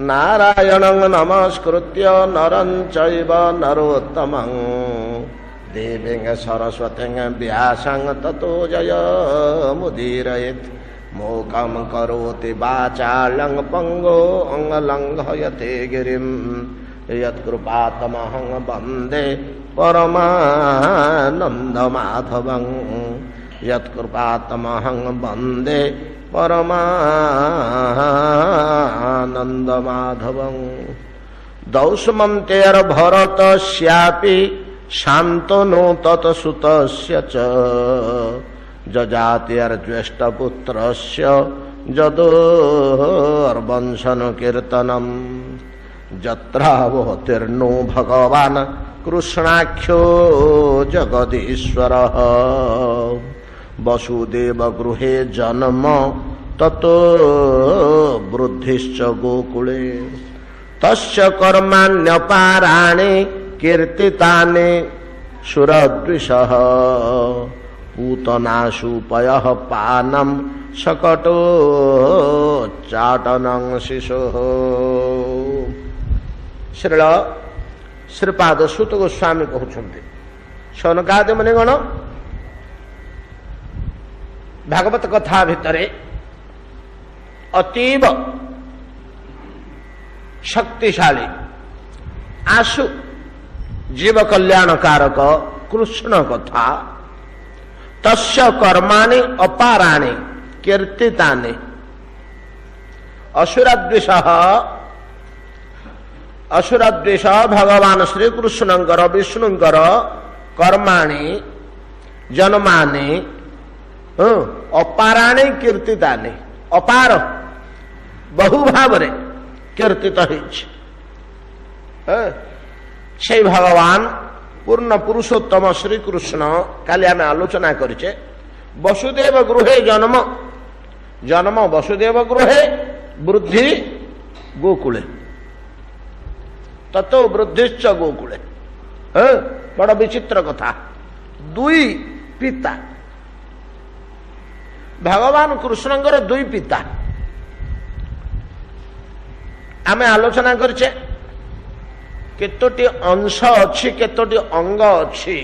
नारायणं नमस्कृत्य नरं चैव नरोत्तमं देवीं सरस्वतीं व्यासं ततो जयमुदीरयेत् मूकं करोति वाचालं पंगुं लङ्घयते गिरिं यत्कृपातमहं वन्दे परमानन्दमाधवं यत्कृपातमहं वन्दे परमानन्दमाधवं दौष्मन्तेर् भरतस्यापि शान्तनु तत्सुतस्य च जजातेर्ज्येष्ठपुत्रस्य जदोर्वंशनुकीर्तनम् जत्रावतीर्णो भगवान् कृष्णाख्यो जगदीश्वरः वसुदेव गृहे जन्म ततो वृद्धिश्च गोकुले तस्य कर्माण्यपाराणि कीर्तितानि सुरद्विषः पूतनाशुपयः पानं शकटोच्चाटनं शिशुः। श्रील श्रीपाद सुत गोस्वामी कहते शौनकादि मुनिगण भागवत कथा भितरे अतीव शक्तिशाली आशु जीव कल्याणकारक कृष्ण कथा तस्य कर्माणि अपाराणि कीर्तितानि असुरद्वेष भगवान श्री कृष्णंकर विष्णुंकर कर्माणि जन्मानि अपाराणि कीर्तितानि अपार बहु भावरे कीर्तित होइछि से भगवान पूर्ण पुरुषोत्तम श्री कृष्ण काली आम आलोचना करिचे वसुदेव गृहे जन्म जन्म वसुदेव गृहे वृद्धि गोकुले ततो वृद्धिश्च गोकुले बड़ विचित्र कथा दुई पिता भगवान कृष्णंकर दुई पिता आमे आलोचना करिचे केतोटी अंश अच्छी केतोटी अंग अच्छी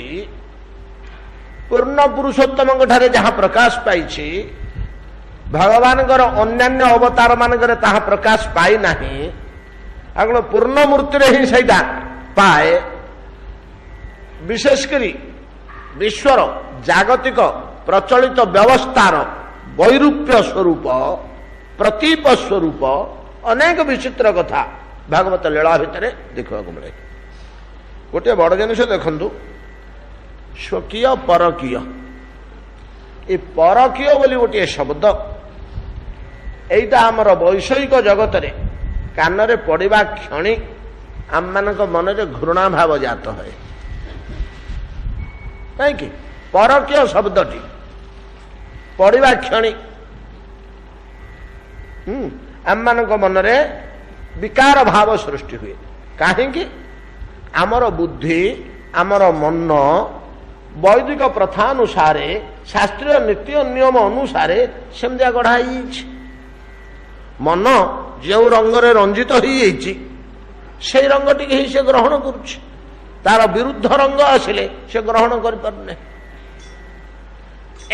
पूर्ण पुरुषोत्तम ठारे जहाँ प्रकाश पाई भगवान अन्यान्य अवतार मानकर ताहा प्रकाश पाई नहीं आगो पूर्ण मूर्ति ही सहीटा पाए विशेषकर विश्वर जागतिक प्रचलित व्यवस्थार वैरूप्य स्वरूप प्रतीप स्वरूप अनेक विचित्र कथा भागवत लीला भितर देखा मिले गोटे बड़ जिनिस देखु स्वकीय परकीय ये परकीय बोली गोटे शब्द एटा आमर वैषयिक जगत रे कान रे पड़िबा क्षणी आम मानक मन रे घृणा भाव जात है कहीं परकीय शब्दटी पड़िबा क्षणी आम मानक मन रे विकार भाव सृष्टि हुए कहीं आमर बुद्धि आमर मन वैदिक प्रथा अनुसार शास्त्रीय नीति नियम अनुसार सेमतिया गढ़ाई मन जो रंग रंजित हो से रंग टी से ग्रहण करुच्छ तार विरुद्ध रंग आसिले से ग्रहण कर पारे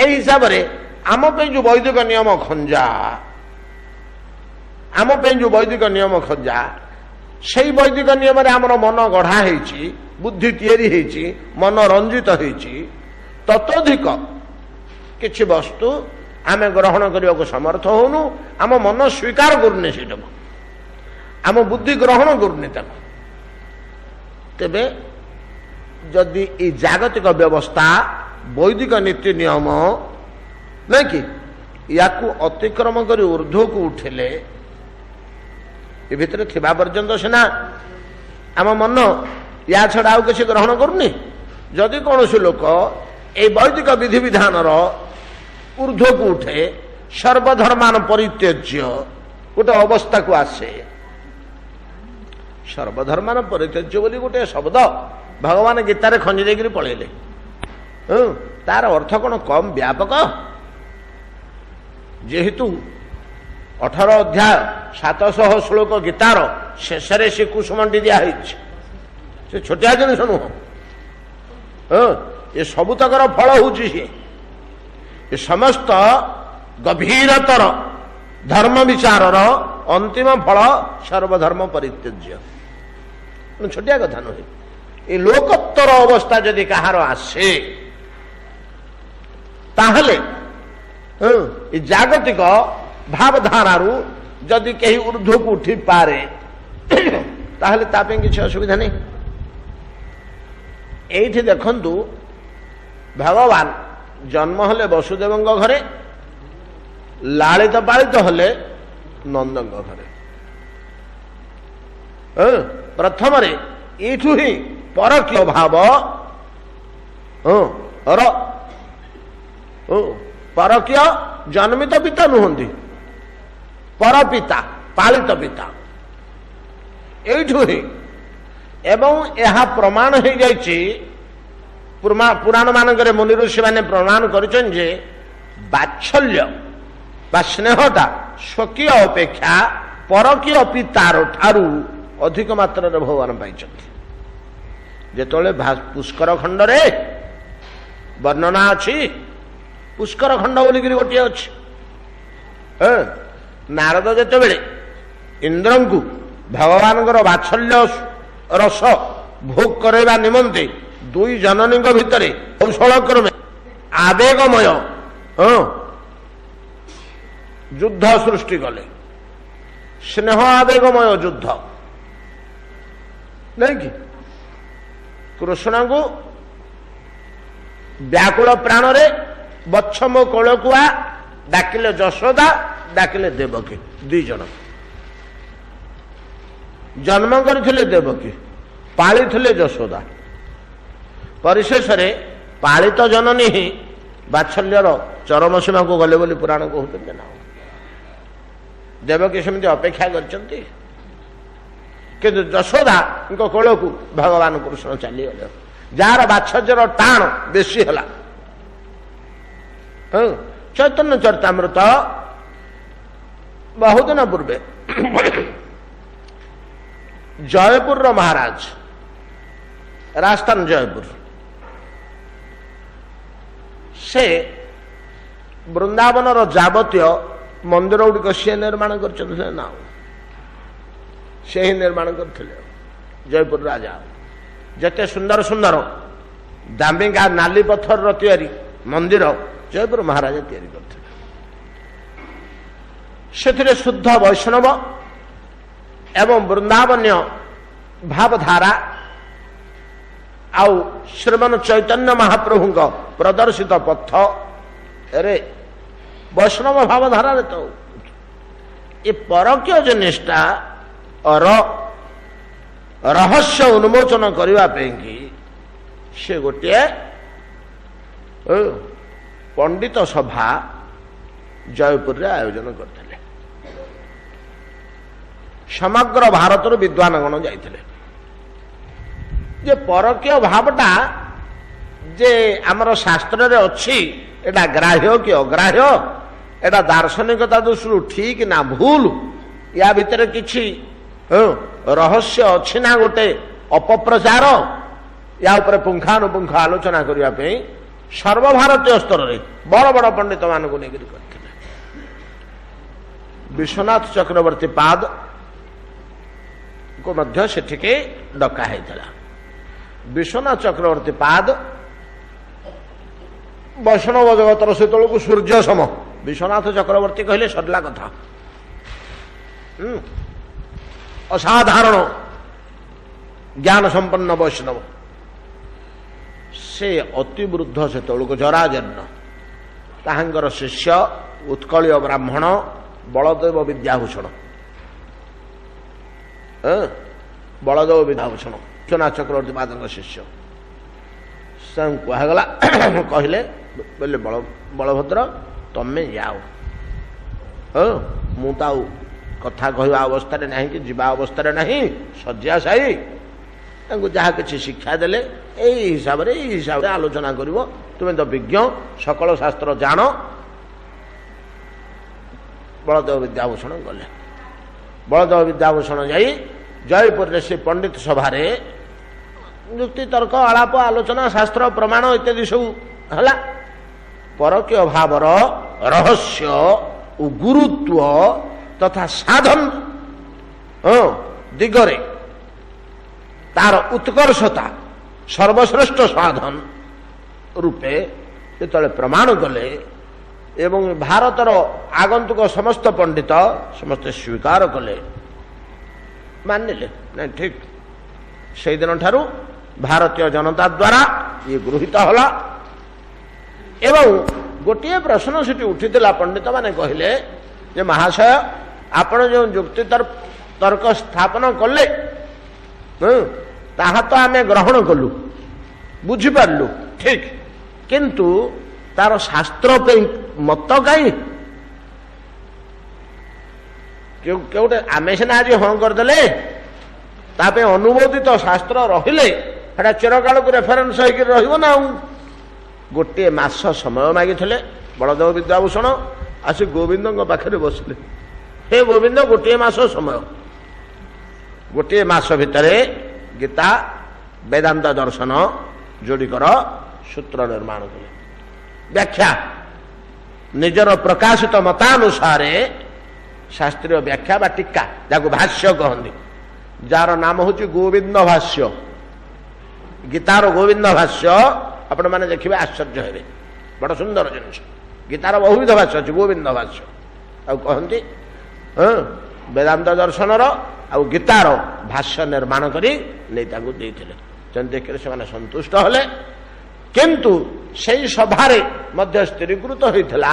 हिसाब से आम जो वैदिक नियम खंजा आम जो वैदिक नियम खंजा से वैदिक नियम आमर मन गढ़ा बुद्धि तैयारी मन रंजित ततोधिक किछि वस्तु आम ग्रहण करने को समर्थ होनु आम मन स्वीकार करूने से आम बुद्धि ग्रहण करूने तेबे जदि ये जागतिक व्यवस्था वैदिक नीति नियम नहीं कि या अतिक्रम कर ऊर्ध्व को उठिले ये भितर थिबा पर्यंत सीना आम मन या छड़ा आउ किसी ग्रहण करूनी जदि कौन लोक ये वैदिक विधि विधान ऊर्ध्व को उठे सर्वधर्मान परित्यज्य गोटे अवस्था को आसे सर्वधर्मान परित्यज्य बोली गोटे शब्द भगवान गीतार खंजी देकर पलैले तार अर्थ कौन कम व्यापक जेहेतु 18 ଅଧ୍ୟାୟ 700 ଶ୍ଳୋକ ଗୀତାର ଶେଷରେ ସେ କୁସୁମଣ୍ଡି ଦିଆହେଇଛି। ସେ ଛୋଟିଆ ଜିନିଷ ନୁହଁ। ଏ ସବୁତକର ଫଳ ହଉଛି ସିଏ। ଏ ସମସ୍ତ ଗଭୀରତର ଧର୍ମ ବିଚାରର ଅନ୍ତିମ ଫଳ ସର୍ବଧର୍ମ ପରିତ୍ୟଜ୍ୟ। ଛୋଟିଆ କଥା ନୁହେଁ। ଏ ଲୋକୋତ୍ତର ଅବସ୍ଥା ଯଦି କାହାର ଆସେ ତାହେଲେ ଏ ଜାଗତିକ ଭାବଧାରାରୁ ଯଦି କେହି ଊର୍ଦ୍ଧ୍ୱକୁ ଉଠିପାରେ ତାହେଲେ ତା ପାଇଁ କିଛି ଅସୁବିଧା ନାହିଁ। ଏଇଠି ଦେଖନ୍ତୁ, ଭଗବାନ ଜନ୍ମ ହେଲେ ବସୁଦେବଙ୍କ ଘରେ, ଲାଳିତ ପାଳିତ ହେଲେ ନନ୍ଦଙ୍କ ଘରେ। ପ୍ରଥମରେ ଏଇଠୁ ହିଁ ପରକୀୟ ଭାବ ପରକୀୟ ଜନ୍ମିତ ପିତା ନୁହନ୍ତି, ପରପିତା, ପାଳିତ ପିତା ଏଇଠୁ ହିଁ। ଏବଂ ଏହା ପ୍ରମାଣ ହେଇଯାଇଛି ପୁରାଣ ମାନଙ୍କରେ, ମୁନି ଋଷି ମାନେ ପ୍ରମାଣ କରିଛନ୍ତି ଯେ ବାତ୍ସଲ୍ୟ ବା ସ୍ନେହଟା ସ୍ୱକୀୟ ଅପେକ୍ଷା ପରକୀୟ ପିତାର ଠାରୁ ଅଧିକ ମାତ୍ରାରେ ଭଗବାନ ପାଇଛନ୍ତି। ଯେତେବେଳେ ପୁଷ୍କର ଖଣ୍ଡରେ ବର୍ଣ୍ଣନା ଅଛି, ପୁଷ୍କର ଖଣ୍ଡ ବୋଲିକିରି ଗୋଟିଏ ଅଛି। ନାରଦ ଯେତେବେଳେ ଇନ୍ଦ୍ରଙ୍କୁ ଭଗବାନଙ୍କର ବାତ୍ସଲ୍ୟ ରସ ଭୋଗ କରାଇବା ନିମନ୍ତେ ଦୁଇ ଜନନୀଙ୍କ ଭିତରେ କୌଶଳ କ୍ରମେ ଆବେଗମୟ ଯୁଦ୍ଧ ସୃଷ୍ଟି କଲେ, ସ୍ନେହ ଆବେଗମୟ ଯୁଦ୍ଧ, ନାଇଁ କି? କୃଷ୍ଣଙ୍କୁ ବ୍ୟାକୁଳ ପ୍ରାଣରେ ବତ୍ସ ମୋ କୋଳକୁ ଆ ଡାକିଲେ ଯଶୋଦା, ଡାକିଲେ ଦେବକୀ। ଦୁଇ ଜଣ ଜନ୍ମ କରିଥିଲେ ଦେବକୀ, ପାଳିଥିଲେ ଯଶୋଦା। ପରିଶେଷରେ ପାଳିତ ଜନନୀ ହିଁ ବାତ୍ସଲ୍ୟର ଚରମ ସୀମାକୁ ଗଲେ ବୋଲି ପୁରାଣ କହୁଛନ୍ତି ନା। ଦେବକୀ ସେମିତି ଅପେକ୍ଷା କରିଛନ୍ତି, କିନ୍ତୁ ଯଶୋଦାଙ୍କ କୋଳକୁ ଭଗବାନ କୃଷ୍ଣ ଚାଲିଗଲେ। ଯାହାର ବାତ୍ସଲ୍ୟର ଟାଣ ବେଶୀ ହେଲା। ଚୈତନ୍ୟ ଚରିତାମୃତ ବହୁଦିନ ପୂର୍ବେ ଜୟପୁରର ମହାରାଜ, ରାଜସ୍ଥାନ ଜୟପୁର, ସେ ବୃନ୍ଦାବନର ଯାବତୀୟ ମନ୍ଦିର ଗୁଡ଼ିକ ସିଏ ନିର୍ମାଣ କରିଛନ୍ତି ନା, ସେ ହିଁ ନିର୍ମାଣ କରିଥିଲେ। ଜୟପୁର ରାଜା ଯେତେ ସୁନ୍ଦର ସୁନ୍ଦର ଦାମିକା ନାଲି ପଥରର ତିଆରି ମନ୍ଦିର ଜୟପୁର ମହାରାଜା ତିଆରି କରିଥିଲେ। ସେଥିରେ ଶୁଦ୍ଧ ବୈଷ୍ଣବ ଏବଂ ବୃନ୍ଦାବନୀୟ ଭାବଧାରା ଆଉ ଶ୍ରୀମାନ ଚୈତନ୍ୟ ମହାପ୍ରଭୁଙ୍କ ପ୍ରଦର୍ଶିତ ପଥରେ ବୈଷ୍ଣବ ଭାବଧାରାରେ ତ ଏ ପରକୀୟ ଜିନିଷଟା ରହସ୍ୟ ଉନ୍ମୋଚନ କରିବା ପାଇଁକି ସେ ଗୋଟିଏ ପଣ୍ଡିତ ସଭା ଜୟପୁରରେ ଆୟୋଜନ କରିଥିଲେ। ସମଗ୍ର ଭାରତରୁ ବିଦ୍ୱାନଗଣ ଯାଇଥିଲେ। ଯେ ପରକୀୟ ଭାବଟା ଯେ ଆମର ଶାସ୍ତ୍ରରେ ଅଛି, ଏଟା ଗ୍ରାହ୍ୟ କି ଅଗ୍ରାହ୍ୟ, ଏଟା ଦାର୍ଶନିକତା ଦୃଷ୍ଟିରୁ ଠିକ ନା ଭୁଲ, ୟା ଭିତରେ କିଛି ରହସ୍ୟ ଅଛି ନା ଗୋଟେ ଅପପ୍ରଚାର, ୟା ଉପରେ ପୁଙ୍ଖାନୁପୁଙ୍ଖ ଆଲୋଚନା କରିବା ପାଇଁ ସର୍ବଭାରତୀୟ ସ୍ତରରେ ବଡ଼ ବଡ଼ ପଣ୍ଡିତ ମାନଙ୍କୁ ନେଇକରି କରିଥିଲେ। ବିଶ୍ୱନାଥ ଚକ୍ରବର୍ତ୍ତୀ ପାଦକୁ ମଧ୍ୟ ସେଠିକି ଡକା ହେଇଥିଲା। ବିଶ୍ୱନାଥ ଚକ୍ରବର୍ତ୍ତୀ ପାଦ ବୈଷ୍ଣବ ଜଗତର ସେତେବେଳକୁ ସୂର୍ଯ୍ୟ ସମ। ବିଶ୍ୱନାଥ ଚକ୍ରବର୍ତ୍ତୀ କହିଲେ ସରିଲା କଥା। ଅସାଧାରଣ ଜ୍ଞାନ ସମ୍ପନ୍ନ ବୈଷ୍ଣବ। ସେ ଅତି ବୃଦ୍ଧ ସେତେବେଳକୁ ଜରାଜୀର୍ଣ୍ଣ। ତାହାଙ୍କର ଶିଷ୍ୟ ଉତ୍କଳୀୟ ବ୍ରାହ୍ମଣ ବଳଦେବ ବିଦ୍ୟାଭୂଷଣ, ବଳଦେବ ବିଦ୍ୟାଭୂଷଣ ବିଶ୍ୱନାଥ ଚକ୍ରବର୍ତ୍ତୀ ପାଦଙ୍କ ଶିଷ୍ୟ। ସେ କୁହାଗଲା, କହିଲେ ବୋଲେ ବଳଭଦ୍ର ତମେ ଯାଅ, ମୁଁ ତ ଆଉ କଥା କହିବା ଅବସ୍ଥାରେ ନାହିଁ କି ଯିବା ଅବସ୍ଥାରେ ନାହିଁ, ଶଯ୍ୟାଶାୟୀ। ତାଙ୍କୁ ଯାହା କିଛି ଶିକ୍ଷା ଦେଲେ ଏଇ ହିସାବରେ ଆଲୋଚନା କରିବ। ତୁମେ ତ ବିଜ୍ଞ, ସକଳ ଶାସ୍ତ୍ର ଜାଣ, ବଳଦେବ ବିଦ୍ୟାଭୂଷଣ ଗଲେ। ବଳଦେବ ବିଦ୍ୟାଭୂଷଣ ଯାଇ ଜୟପୁରରେ ସେ ପଣ୍ଡିତ ସଭାରେ ଯୁକ୍ତି ତର୍କ ଆଳାପ ଆଲୋଚନା ଶାସ୍ତ୍ର ପ୍ରମାଣ ଇତ୍ୟାଦି ସବୁ ହେଲା। ପରକୀୟ ଭାବର ରହସ୍ୟ ଓ ଗୁରୁତ୍ୱ ତଥା ସାଧନ ଦିଗରେ ତାର ଉତ୍କର୍ଷତା ସର୍ବଶ୍ରେଷ୍ଠ ସାଧନ ରୂପେ ଯେତେବେଳେ ପ୍ରମାଣ କଲେ ଏବଂ ଭାରତର ଆଗନ୍ତୁକ ସମସ୍ତ ପଣ୍ଡିତ ସମସ୍ତେ ସ୍ୱୀକାର କଲେ, ମାନିଲେ ନାଇଁ ଠିକ। ସେଇଦିନ ଠାରୁ ଭାରତୀୟ ଜନତା ଦ୍ୱାରା ଇଏ ଗୃହୀତ ହେଲା। ଏବଂ ଗୋଟିଏ ପ୍ରଶ୍ନ ସେଠି ଉଠିଥିଲା, ପଣ୍ଡିତ ମାନେ କହିଲେ ଯେ ମହାଶୟ ଆପଣ ଯେଉଁ ଯୁକ୍ତି ତର୍କ ସ୍ଥାପନ କଲେ ତାହା ତ ଆମେ ଗ୍ରହଣ କଲୁ, ବୁଝିପାରିଲୁ ଠିକ, କିନ୍ତୁ ତାର ଶାସ୍ତ୍ର ପାଇଁ ମତ କାହିଁ? କେଉଁଟେ ଆମେ ସିନା ଆଜି ହଁ କରିଦେଲେ, ତା ପାଇଁ ଅନୁମୋଦିତ ଶାସ୍ତ୍ର ରହିଲେ ସେଟା ଚିରକାଳକୁ ରେଫରେନ୍ସ ହେଇକି ରହିବ ନା। ଆଉ ଗୋଟିଏ ମାସ ସମୟ ମାଗିଥିଲେ ବଳଦେବ ବିଦ୍ୟାଭୂଷଣ, ଆସି ଗୋବିନ୍ଦଙ୍କ ପାଖରେ ବସିଲେ। ହେ ଗୋବିନ୍ଦ, ଗୋଟିଏ ମାସ ସମୟ, ଗୋଟିଏ ମାସ ଭିତରେ ଗୀତା ବେଦାନ୍ତ ଦର୍ଶନ ଯୋଡ଼ିକର ସୂତ୍ର ନିର୍ମାଣ କଲେ। ବ୍ୟାଖ୍ୟା ନିଜର ପ୍ରକାଶିତ ମତାନୁସାରେ ଶାସ୍ତ୍ରୀୟ ବ୍ୟାଖ୍ୟା ବା ଟୀକା, ଯାହାକୁ ଭାଷ୍ୟ କହନ୍ତି, ଯାହାର ନାମ ହେଉଛି ଗୋବିନ୍ଦ ଭାଷ୍ୟ। ଗୀତାର ଗୋବିନ୍ଦ ଭାଷ୍ୟ ଆପଣମାନେ ଦେଖିବେ ଆଶ୍ଚର୍ଯ୍ୟ ହେବେ, ବଡ଼ ସୁନ୍ଦର ଜିନିଷ। ଗୀତାର ବହୁବିଧ ଭାଷ୍ୟ ଅଛି, ଗୋବିନ୍ଦ ଭାଷ୍ୟ ଆଉ କହନ୍ତି ବେଦାନ୍ତ ଦର୍ଶନର ଆଉ ଗୀତାର ଭାଷ୍ୟ ନିର୍ମାଣ କରି ନେଇ ତାଙ୍କୁ ଦେଇଥିଲେ। ଦେଖିଲେ ସେମାନେ ସନ୍ତୁଷ୍ଟ ହେଲେ। କିନ୍ତୁ ସେଇ ସଭାରେ ମଧ୍ୟ ସ୍ଥିରୀକୃତ ହୋଇଥିଲା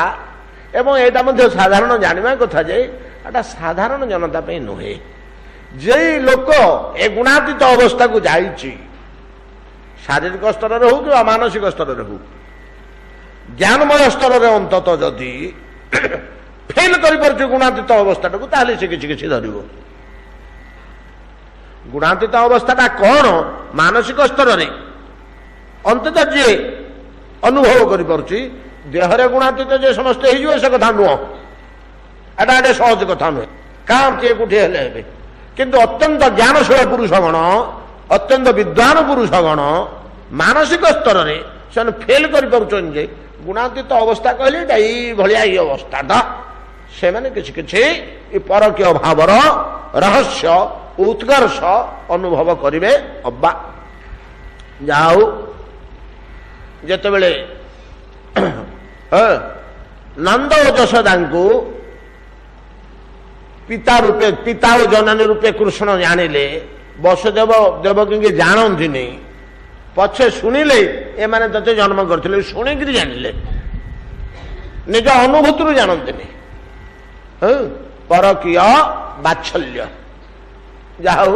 ଏବଂ ଏଇଟା ମଧ୍ୟ ସାଧାରଣ ଜାଣିବା କଥା ଯେ ଏଟା ସାଧାରଣ ଜନତା ପାଇଁ ନୁହେଁ। ଯେଇ ଲୋକ ଏ ଗୁଣାତୀତ ଅବସ୍ଥାକୁ ଯାଇଛି, ଶାରୀରିକ ସ୍ତରରେ ହଉ କିମ୍ବା ମାନସିକ ସ୍ତରରେ ହଉ, ଜ୍ଞାନମୟ ସ୍ତରରେ ଅନ୍ତତଃ ଯଦି ଫେଲ କରିପାରୁଛି ଗୁଣାତୀତ ଅବସ୍ଥାଟାକୁ, ତାହେଲେ ସେ କିଛି କିଛି ଧରିବ। ଗୁଣାତୀତ ଅବସ୍ଥାଟା କ'ଣ? ମାନସିକ ସ୍ତରରେ ଅନ୍ତତଃ ଯିଏ ଅନୁଭବ କରିପାରୁଛି, ଦେହରେ ଗୁଣାତୀତ ଯେ ସମସ୍ତେ ହେଇଯିବ ସେ କଥା ନୁହଁ, ଏଟା ଗୋଟେ ସହଜ କଥା ନୁହେଁ। କାଁ କିଏ କୋଠି ହେଲେ ହେବେ, କିନ୍ତୁ ଅତ୍ୟନ୍ତ ଜ୍ଞାନଶୀଳ ପୁରୁଷଗଣ, ଅତ୍ୟନ୍ତ ବିଦ୍ୱାନ ପୁରୁଷଗଣ ମାନସିକ ସ୍ତରରେ ସେମାନେ ଫେଲ କରିପାରୁଛନ୍ତି ଯେ ଗୁଣାତୀତ ଅବସ୍ଥା କହିଲେ ଏଇଟା ଏଇଭଳିଆ ଏଇ ଅବସ୍ଥାଟା, ସେମାନେ କିଛି କିଛି ଏ ପରକୀୟ ଭାବର ରହସ୍ୟ ଉତ୍କର୍ଷ ଅନୁଭବ କରିବେ। ଅବା ଯାହା ହଉ, ଯେତେବେଳେ ନନ୍ଦ ଓ ଯଶୋଦାଙ୍କୁ ପିତା ରୂପେ, ପିତା ଓ ଜନନୀ ରୂପେ କୃଷ୍ଣ ଜାଣିଲେ, ବସୁଦେବ ଦେବକୀଙ୍କୁ ଜାଣନ୍ତିନି, ପଛେ ଶୁଣିଲେ ଏମାନେ ତତେ ଜନ୍ମ କରିଥିଲେ, ଶୁଣିକିରି ଜାଣିଲେ, ନିଜ ଅନୁଭୂତିରୁ ଜାଣନ୍ତିନି। ପରକୀୟ ବାତ୍ସଲ୍ୟ, ଯାହା ହଉ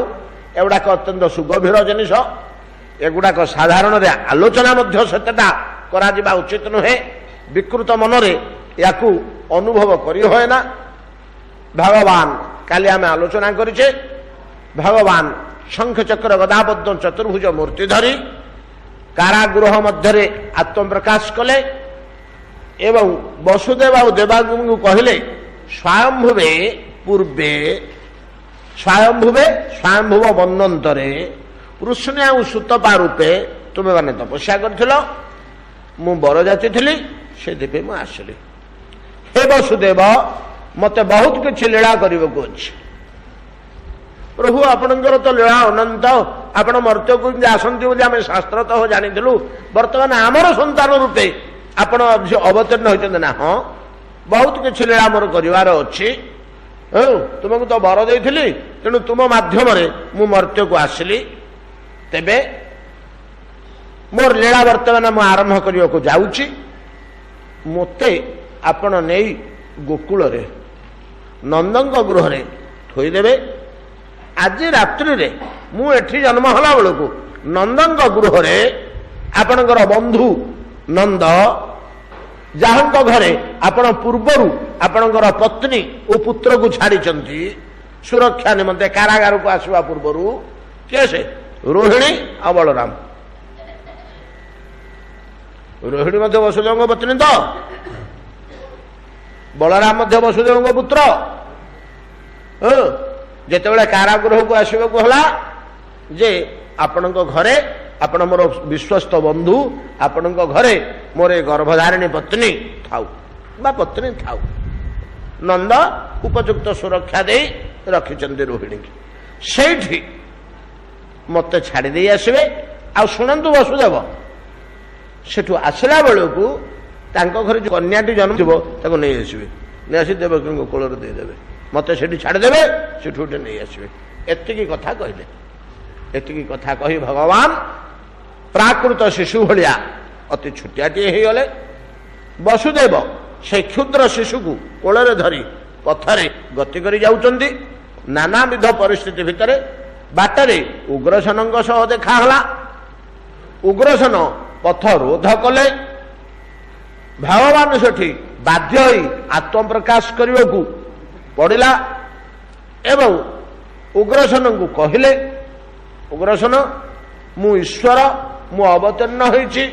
ଏଗୁଡାକ ଅତ୍ୟନ୍ତ ସୁଗଭୀର ଜିନିଷ। ଏଗୁଡାକ ସାଧାରଣରେ ଆଲୋଚନା ମଧ୍ୟ ସେତେଟା କରାଯିବା ଉଚିତ ନୁହେଁ। ବିକୃତ ମନରେ ୟାକୁ ଅନୁଭବ କରି ହୁଏ ନା। ଭଗବାନ, କାଲି ଆମେ ଆଲୋଚନା କରିଛେ, ଭଗବାନ ଶଙ୍ଖଚକ୍ର ଗଦାପଦ୍ମ ଚତୁର୍ଭୁଜ ମୂର୍ତ୍ତି ଧରି କାରାଗୃହ ମଧ୍ୟରେ ଆତ୍ମପ୍ରକାଶ କଲେ ଏବଂ ବସୁଦେବ ଆଉ ଦେବାଙ୍କୁ କହିଲେ, ସ୍ୱୟଂଭୁବେ ପୂର୍ବେ, ସ୍ୱୟଂଭୁବ ମନ୍ୱନ୍ତରେ କୃଷ୍ଣ ଆଉ ସୁତପା ରୂପେ ତୁମେମାନେ ତପସ୍ୟା କରିଥିଲ, ମୁଁ ବରଯାତ୍ରୀ ଥିଲି, ସେଥିପାଇଁ ମୁଁ ଆସିଲି। ହେ ବସୁଦେବ, ମତେ ବହୁତ କିଛି ଲୀଳା କରିବାକୁ ଅଛି। ପ୍ରଭୁ, ଆପଣଙ୍କର ତ ଲୀଳା ଅନନ୍ତ, ଆପଣ ମର୍ତ୍ତ୍ୟକୁ ଆସନ୍ତି ବୋଲି ଆମେ ଶାସ୍ତ୍ରତଃ ଜାଣିଥିଲୁ, ବର୍ତ୍ତମାନ ଆମର ସନ୍ତାନ ରୂପେ ଆପଣ ଅବତୀର୍ଣ୍ଣ ହୋଇଛନ୍ତି ନା? ହଁ, ବହୁତ କିଛି ଲୀଳା ମୋର କରିବାର ଅଛି। ତୁମକୁ ତ ବର ଦେଇଥିଲି, ତେଣୁ ତୁମ ମାଧ୍ୟମରେ ମୁଁ ମର୍ତ୍ତ୍ୟକୁ ଆସିଲି। ତେବେ ମୋର ଲୀଳା ବର୍ତ୍ତମାନ ମୁଁ ଆରମ୍ଭ କରିବାକୁ ଯାଉଛି। ମୋତେ ଆପଣ ନେଇ ଗୋକୁଳରେ ନନ୍ଦଙ୍କ ଗୃହରେ ଥୋଇଦେବେ। ଆଜି ରାତ୍ରିରେ ମୁଁ ଏଠି ଜନ୍ମ ହେଲା ବେଳକୁ ନନ୍ଦଙ୍କ ଗୃହରେ ଆପଣଙ୍କର ବନ୍ଧୁ ନନ୍ଦ, ଯାହାଙ୍କ ଘରେ ଆପଣ ପୂର୍ବରୁ ଆପଣଙ୍କର ପତ୍ନୀ ଓ ପୁତ୍ରକୁ ଛାଡ଼ିଛନ୍ତି ସୁରକ୍ଷା ନିମନ୍ତେ କାରାଗାରକୁ ଆସିବା ପୂର୍ବରୁ, କିଏ ସେ? ରୋହିଣୀ ଆଉ ବଳରାମ। ରୋହିଣୀ ମଧ୍ୟ ବସୁଦେବଙ୍କ ପତ୍ନୀ ତ। बलराम वसुदेव पुत्र जितेबाला कारागृह को आसवाक है जे आपण घरे आपण मोर विश्वस्त बंधु आपण घरे मोर गर्भधारिणी पत्नी थाउ बा पत्नी थाउ नंद उपयुक्त सुरक्षा दे रखिंट रोहिणी से मत छाड़ी आसवे आ शुणु वसुदेव सेठू आसला बेलू घर जो कन्याटी जन्म थो नहीं आसवे नहीं आसी देवकी कोल देदेवे मत से छाड़देवे सेठू नहीं आसवे एति कथा कहले एति कथा कही भगवान प्राकृत शिशु भाया अति छुटियाटी हो गले वसुदेव से क्षुद्र शिशु को कोल धरी पथरे गति कर जाउचंदी नाना विध परिस्थिति भितर बाटरे उग्रसेन सह देखाला उग्रसेन पथ रोध कले भगवान सेठी बाध्य होई आत्मप्रकाश करने को पड़ा एवं उग्रसेन को कहले उग्रसेन मु ईश्वर मु अवतीर्ण होइछि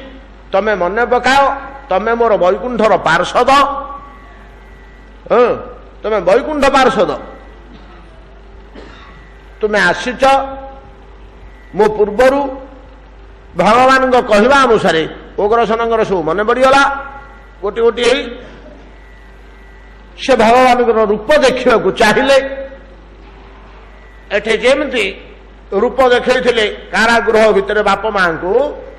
तमे मन पकाओ तमे मोर वैकुंठर पार्षद तमे वैकुंठ पार्षद तुम्हें आसीच मो पूर्वर भगवान कहवा अनुसार उग्रसेन सब मन पड़गला गोटी गोटी से भगवान रूप देखा चाहिए एठे जेमती रूप देखते कारागृह भितर बाप माँ को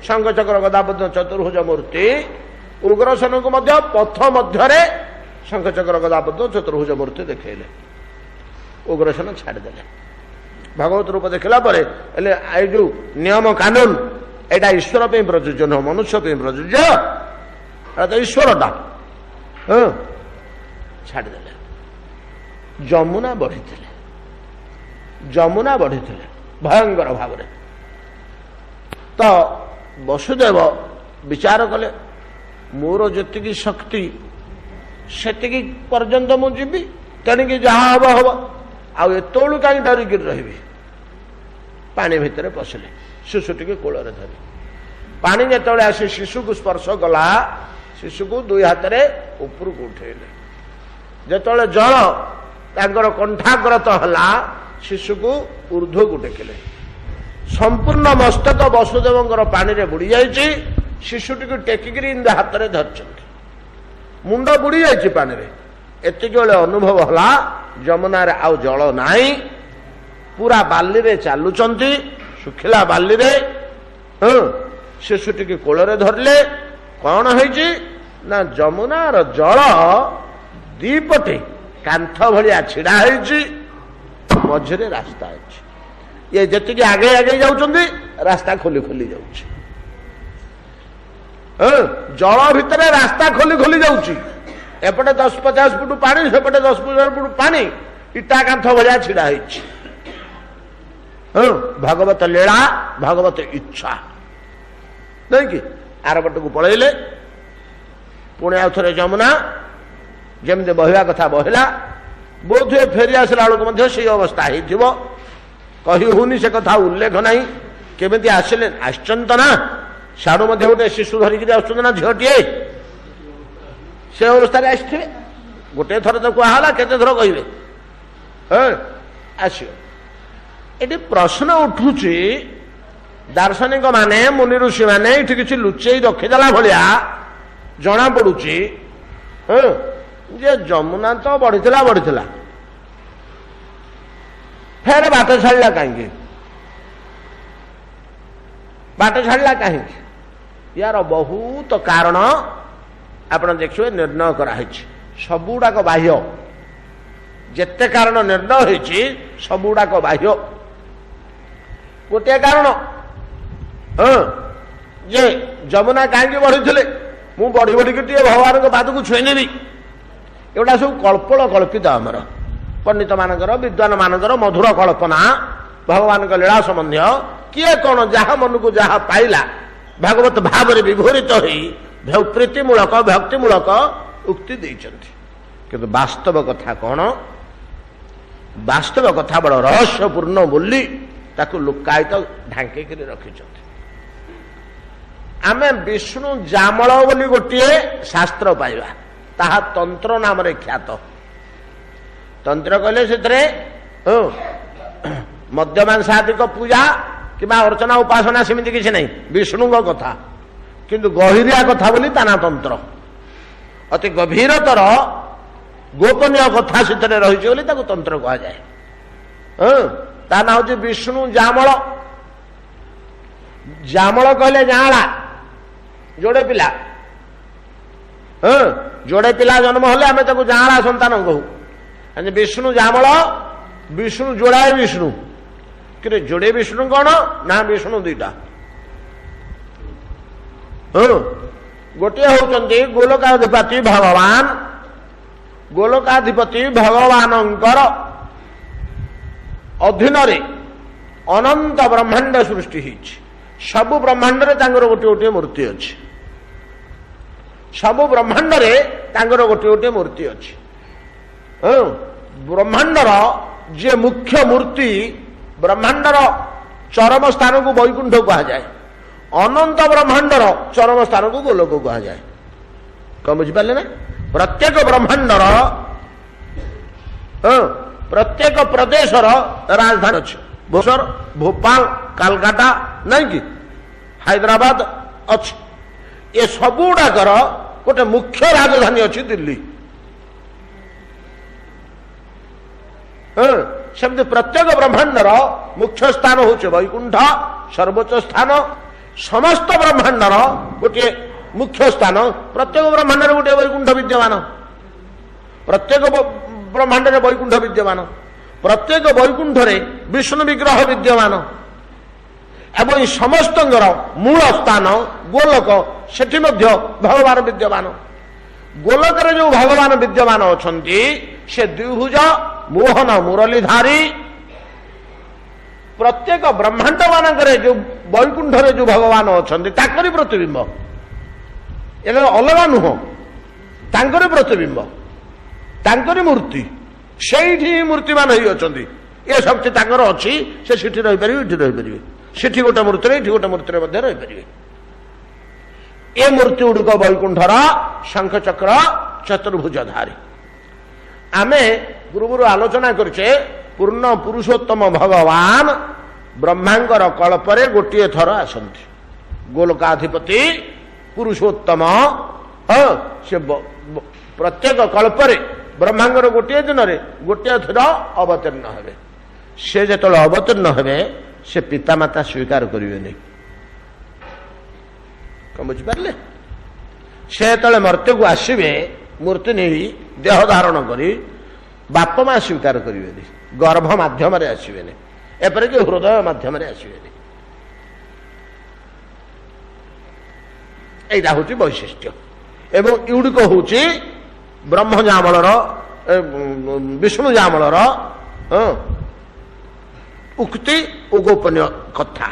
शंखचक्र गदाबद्ध चतुर्भुज मूर्ति उग्रसेन को पथ मध्य शंखचक्र गदाबद्ध चतुर्भुज मूर्ति देखले उग्रसेन छाड़देले भगवत रूप देखला जो नियम कानून एटा ईश्वर पे प्रযোज्य न मनुष्य पे प्रযোज्य तो ईश्वरटा छाड़देले जमुना बढ़ी भयंकर भाव तो वसुदेव विचार कले मोर जी शक्ति से पर्यंत मुझी तेणिक जहाँ हम हम आतलू कहीं डरिक रही पानी भितर पशिले शिशु टी कोल धरी पानी जो आसी शिशु को स्पर्श कला शिशु को दुई हाथ में ऊपर को उठेले जो जल तांकर कंठाग्रत है शिशु को ऊर्ध्व को टेकिले संपूर्ण मस्तक वसुदेव पानी रे बुड़ी जाइए शिशुटी को टेकिकी हाथ में धरती मुंड बुड़ी जाइए पानी रे एतिक अनुभव है जमुना रे आउ जल नाई पूरा बाली रे चलुचंती सुखिला बाली रे शिशुटी कोल धरले कौन है ना जमुनार जल दीपटे कांथ भलिया छिड़ा है मझे रास्ता अच्छी ये जी आगे आगे जाऊँगी रास्ता खोली खोली जाऊँगी जल भितर रास्ता खोली खोली जाऊँगी एपटे 10-50 फुट पानी सेपटे 10-50 फुट पानी इटा कांथ भलिया छिड़ा है भगवत लीला भगवत इच्छा नहीं कि आर पट को पलैले पुणे आउ थे जमुना जमी बहिवा कथा बहला बोध हुए फेरी आसला बेलू से अवस्था हो कही हूनी से कथा उल्लेख नहीं केमी आसिले आश्चंत ना साड़ू गोटे शिशु धरिक ना झीटे से अवस्था आसवे गोटे थर तो कहला केते थर कहे आस ये प्रश्न उठुची दार्शनिक माने मुनि ऋषि माने ये किसी लुचेई रखीदेला भाया जना पड़ुची जे जमुना तो बढ़ीला फेर बाट छाड़ा कहीं बाट छाड़ा कहीं यार बहुत कारण आप देखिए निर्णय कराई सबुड़ाक बाह्य जेते कारण निर्णय होती सबुड़ाक बाह्य गोटे कारण जे जमुना कहीं बढ़ी मु बढ़ी बढ़ी भगवान पाद को छुईनी एगुड़ा सब कल्पल कल्पित आमर पंडित मानकर विद्वान मानकर मधुर कल्पना भगवान का लीला संबंधी किए कौन जहाँ मन को जहाँ पाइला भागवत भाव में विभोरित हो प्रीतिमूलक भक्तिमूलक उक्ति देइचंती किंतु वास्तव कथा कौन वास्तव कथा बड़ रहस्यपूर्ण बोली ताकू लुकायित ढांकी रखिंट आमे विष्णु जामल बोली गोटे शास्त्र पाइबा ତାହା ତନ୍ତ୍ର ନାମରେ ଖ୍ୟାତ। ତନ୍ତ୍ର କହିଲେ ସେଥିରେ ମଦ୍ୟମାଂସାଦିକ ପୂଜା କିମ୍ବା ଅର୍ଚ୍ଚନା ଉପାସନା ସେମିତି କିଛି ନାହିଁ, ବିଷ୍ଣୁଙ୍କ କଥା, କିନ୍ତୁ ଗହିରିଆ କଥା ବୋଲି ତା ନାଁ ତନ୍ତ୍ର। ଅତି ଗଭୀରତର ଗୋପନୀୟ କଥା ସେଥିରେ ରହିଛି ବୋଲି ତାକୁ ତନ୍ତ୍ର କୁହାଯାଏ। ତା ନାଁ ହଉଛି ବିଷ୍ଣୁ ଜାମଳ। ଜାମଳ କହିଲେ ଜାଁଳା, ଯୋଡେ ପିଲା। ଯୋଡେ ପିଲା ଜନ୍ମ ହେଲେ ଆମେ ତାକୁ ଜାଁଳା ସନ୍ତାନ କହୁ। ବିଷ୍ଣୁ ଜାମଳ, ବିଷ୍ଣୁ ଯୋଡାଏ ବିଷ୍ଣୁ। କିନ୍ତୁ ଯୋଡେ ବିଷ୍ଣୁ କଣ ନା ବିଷ୍ଣୁ ଦୁଇଟା। ଗୋଟିଏ ହଉଛନ୍ତି ଗୋଲକାଧିପତି ଭଗବାନ। ଗୋଲକାଧିପତି ଭଗବାନଙ୍କର ଅଧୀନରେ ଅନନ୍ତ ବ୍ରହ୍ମାଣ୍ଡ ସୃଷ୍ଟି ହେଇଛି। ସବୁ ବ୍ରହ୍ମାଣ୍ଡରେ ତାଙ୍କର ଗୋଟିଏ ଗୋଟିଏ ମୂର୍ତ୍ତି ଅଛି। ସବୁ ବ୍ରହ୍ମାଣ୍ଡରେ ତାଙ୍କର ଗୋଟିଏ ଗୋଟିଏ ମୂର୍ତ୍ତି ଅଛି। ବ୍ରହ୍ମାଣ୍ଡର ଯିଏ ମୁଖ୍ୟ ମୂର୍ତ୍ତି, ବ୍ରହ୍ମାଣ୍ଡର ଚରମ ସ୍ଥାନକୁ ବୈକୁଣ୍ଠ କୁହାଯାଏ। ଅନନ୍ତ ବ୍ରହ୍ମାଣ୍ଡର ଚରମ ସ୍ଥାନକୁ ଗୋଲକ କୁହାଯାଏ। କଣ ବୁଝିପାରିଲେ ନା? ପ୍ରତ୍ୟେକ ବ୍ରହ୍ମାଣ୍ଡର ପ୍ରତ୍ୟେକ ପ୍ରଦେଶର ରାଜଧାନୀ ଅଛି। ଭୁବନେଶ୍ୱର, ଭୋପାଳ, କାଲକାଟା ନାଇଁ କି, ହାଇଦ୍ରାବାଦ ଅଛି। ଏ ସବୁ ଗୁଡାକର ଗୋଟେ ମୁଖ୍ୟ ରାଜଧାନୀ ଅଛି ଦିଲ୍ଲୀ। ସେମିତି ପ୍ରତ୍ୟେକ ବ୍ରହ୍ମାଣ୍ଡର ମୁଖ୍ୟ ସ୍ଥାନ ହଉଛି ବୈକୁଣ୍ଠ, ସର୍ବୋଚ୍ଚ ସ୍ଥାନ। ସମସ୍ତ ବ୍ରହ୍ମାଣ୍ଡର ଗୋଟିଏ ମୁଖ୍ୟ ସ୍ଥାନ, ପ୍ରତ୍ୟେକ ବ୍ରହ୍ମାଣ୍ଡରେ ଗୋଟିଏ ବୈକୁଣ୍ଠ ବିଦ୍ୟମାନ। ପ୍ରତ୍ୟେକ ବ୍ରହ୍ମାଣ୍ଡରେ ବୈକୁଣ୍ଠ ବିଦ୍ୟମାନ। ପ୍ରତ୍ୟେକ ବୈକୁଣ୍ଠରେ ବିଷ୍ଣୁ ବିଗ୍ରହ ବିଦ୍ୟମାନ। ଏବଂ ସମସ୍ତଙ୍କର ମୂଳ ସ୍ଥାନ ଗୋଲକ, ସେଠି ମଧ୍ୟ ଭଗବାନ ବିଦ୍ୟମାନ। ଗୋଲକରେ ଯୋଉ ଭଗବାନ ବିଦ୍ୟମାନ ଅଛନ୍ତି ସେ ଦ୍ୱିଭୁଜ ମୋହନ ମୁରଲୀଧାରୀ। ପ୍ରତ୍ୟେକ ବ୍ରହ୍ମାଣ୍ଡ ମାନଙ୍କରେ ଯୋଉ ବୈକୁଣ୍ଠରେ ଯୋଉ ଭଗବାନ ଅଛନ୍ତି ତାଙ୍କରି ପ୍ରତିବିମ୍ବ, ଏଟା ଅଲଗା ନୁହଁ। ତାଙ୍କରି ପ୍ରତିବିମ୍ବ, ତାଙ୍କରି ମୂର୍ତ୍ତି, ସେଇଠି ହିଁ ମୂର୍ତ୍ତିମାନ ହେଇ ଅଛନ୍ତି। ଏ ଶକ୍ତି ତାଙ୍କର ଅଛି, ସେ ସେଠି ରହିପାରିବେ, ଏଠି ରହିପାରିବେ। ସେଠି ଗୋଟେ ମୂର୍ତ୍ତିରେ, ଏଠି ଗୋଟେ ମୂର୍ତ୍ତିରେ ମଧ୍ୟ ରହିପାରିବେ। ଏ ମୂର୍ତ୍ତି ଗୁଡ଼ିକ ବୈକୁଣ୍ଠର ଶଙ୍ଖଚକ୍ର ଚତୁର୍ଭୁଜଧାରୀ। ଆମେ ପୂର୍ବରୁ ଆଲୋଚନା କରୁଛେ ପୂର୍ଣ୍ଣ ପୁରୁଷୋତ୍ତମ ଭଗବାନ ବ୍ରହ୍ମାଙ୍କର କଳ୍ପରେ ଗୋଟିଏ ଥର ଆସନ୍ତି। ଗୋଲକାଧିପତି ପୁରୁଷୋତ୍ତମ ସେ ପ୍ରତ୍ୟେକ କଳ୍ପରେ ବ୍ରହ୍ମାଙ୍କର ଗୋଟିଏ ଦିନରେ ଗୋଟିଏ ଥର ଅବତୀର୍ଣ୍ଣ ହେବେ। ସେ ଯେତେବେଳେ ଅବତୀର୍ଣ୍ଣ ହେବେ ସେ ପିତାମାତା ସ୍ୱୀକାର କରିବେନି। କଣ ବୁଝିପାରିଲେ? ସେ ଯେତେବେଳେ ମର୍ତ୍ତ୍ୟକୁ ଆସିବେ ମୂର୍ତ୍ତି ନେଇ ଦେହ ଧାରଣ କରି, ବାପ ମା ସ୍ୱୀକାର କରିବେନି। ଗର୍ଭ ମାଧ୍ୟମରେ ଆସିବେନି, ଏପରିକି ହୃଦୟ ମାଧ୍ୟମରେ ଆସିବେନି। ଏଇଟା ହଉଛି ବୈଶିଷ୍ଟ୍ୟ। ଏବଂ ଏଗୁଡିକ ହଉଛି ବ୍ରହ୍ମଜାମଳର, ବିଷ୍ଣୁ ଜାମଳର ଉକ୍ତି ଓ ଗୋପନୀୟ କଥା।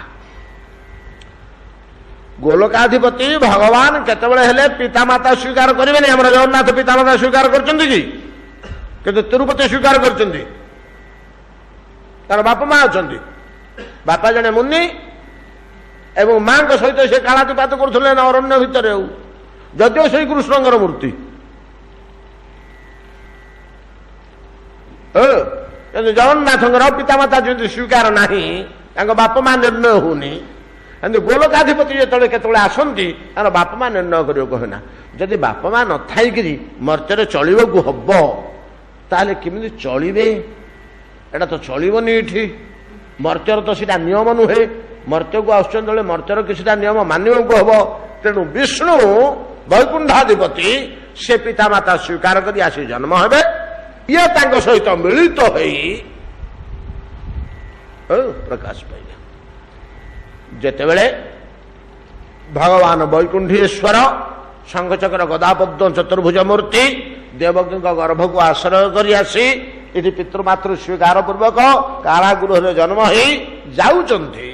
ଗୋଲକାଧିପତି ଭଗବାନ କେତେବେଳେ ହେଲେ ପିତାମାତା ସ୍ୱୀକାର କରିବେନି। ଆମର ଜଗନ୍ନାଥ ପିତାମାତା ସ୍ୱୀକାର କରିଛନ୍ତି କି? କିନ୍ତୁ ତିରୁପତି ସ୍ୱୀକାର କରିଛନ୍ତି। ତାର ବାପା ମା ଅଛନ୍ତି। ବାପା ଜଣେ ମୁନି ଏବଂ ମାଙ୍କ ସହିତ ସେ କାଳାତିପାତ କରୁଥିଲେ ନା ଅରଣ୍ୟ ଭିତରେ। ଆଉ ଯଦିଓ ଶ୍ରୀକୃଷ୍ଣଙ୍କର ମୂର୍ତ୍ତି, କିନ୍ତୁ ଜଗନ୍ନାଥଙ୍କର ପିତାମାତା ଯେମିତି ସ୍ୱୀକାର ନାହିଁ, ତାଙ୍କ ବାପା ମା ନିର୍ଣ୍ଣୟ ହଉନି। କିନ୍ତୁ ଗୋଲକାଧିପତି ଯେତେବେଳେ କେତେବେଳେ ଆସନ୍ତି ତାର ବାପା ମା ନିର୍ଣ୍ଣୟ କରିବାକୁ ହୁଏନା। ଯଦି ବାପା ମା ନଥାଇକିରି ମର୍ତ୍ତ୍ୟରେ ଚଳିବାକୁ ହବ ତାହେଲେ କେମିତି ଚଳିବେ? ଏଟା ତ ଚଳିବନି। ଏଠି ମର୍ତ୍ତ୍ୟର ତ ସେଟା ନିୟମ ନୁହେଁ। ମର୍ତ୍ତ୍ୟକୁ ଆସୁଛନ୍ତି ବେଳେ ମର୍ତ୍ତ୍ୟର କିଛିଟା ନିୟମ ମାନିବାକୁ ହବ। ତେଣୁ ବିଷ୍ଣୁ ବୈକୁଣ୍ଠାଧିପତି ସେ ପିତାମାତା ସ୍ୱୀକାର କରି ଆସି ଜନ୍ମ ହେବେ। ଇଏ ତାଙ୍କ ସହିତ ମିଳିତ ହୋଇ ପ୍ରକାଶ ପାଇବେ। ଯେତେବେଳେ ଭଗବାନ ବୈକୁଣ୍ଠେଶ୍ୱର ଶଙ୍ଖଚକ୍ର ଗଦାପଦ୍ମ ଚତୁର୍ଭୁଜ ମୂର୍ତ୍ତି ଦେବକୀଙ୍କ ଗର୍ଭକୁ ଆଶ୍ରୟ କରି ଆସି ଏଠି ପିତୃମାତୃ ସ୍ୱୀକାର ପୂର୍ବକ କାରାଗୃହରେ ଜନ୍ମ ହେଇ ଯାଉଛନ୍ତି।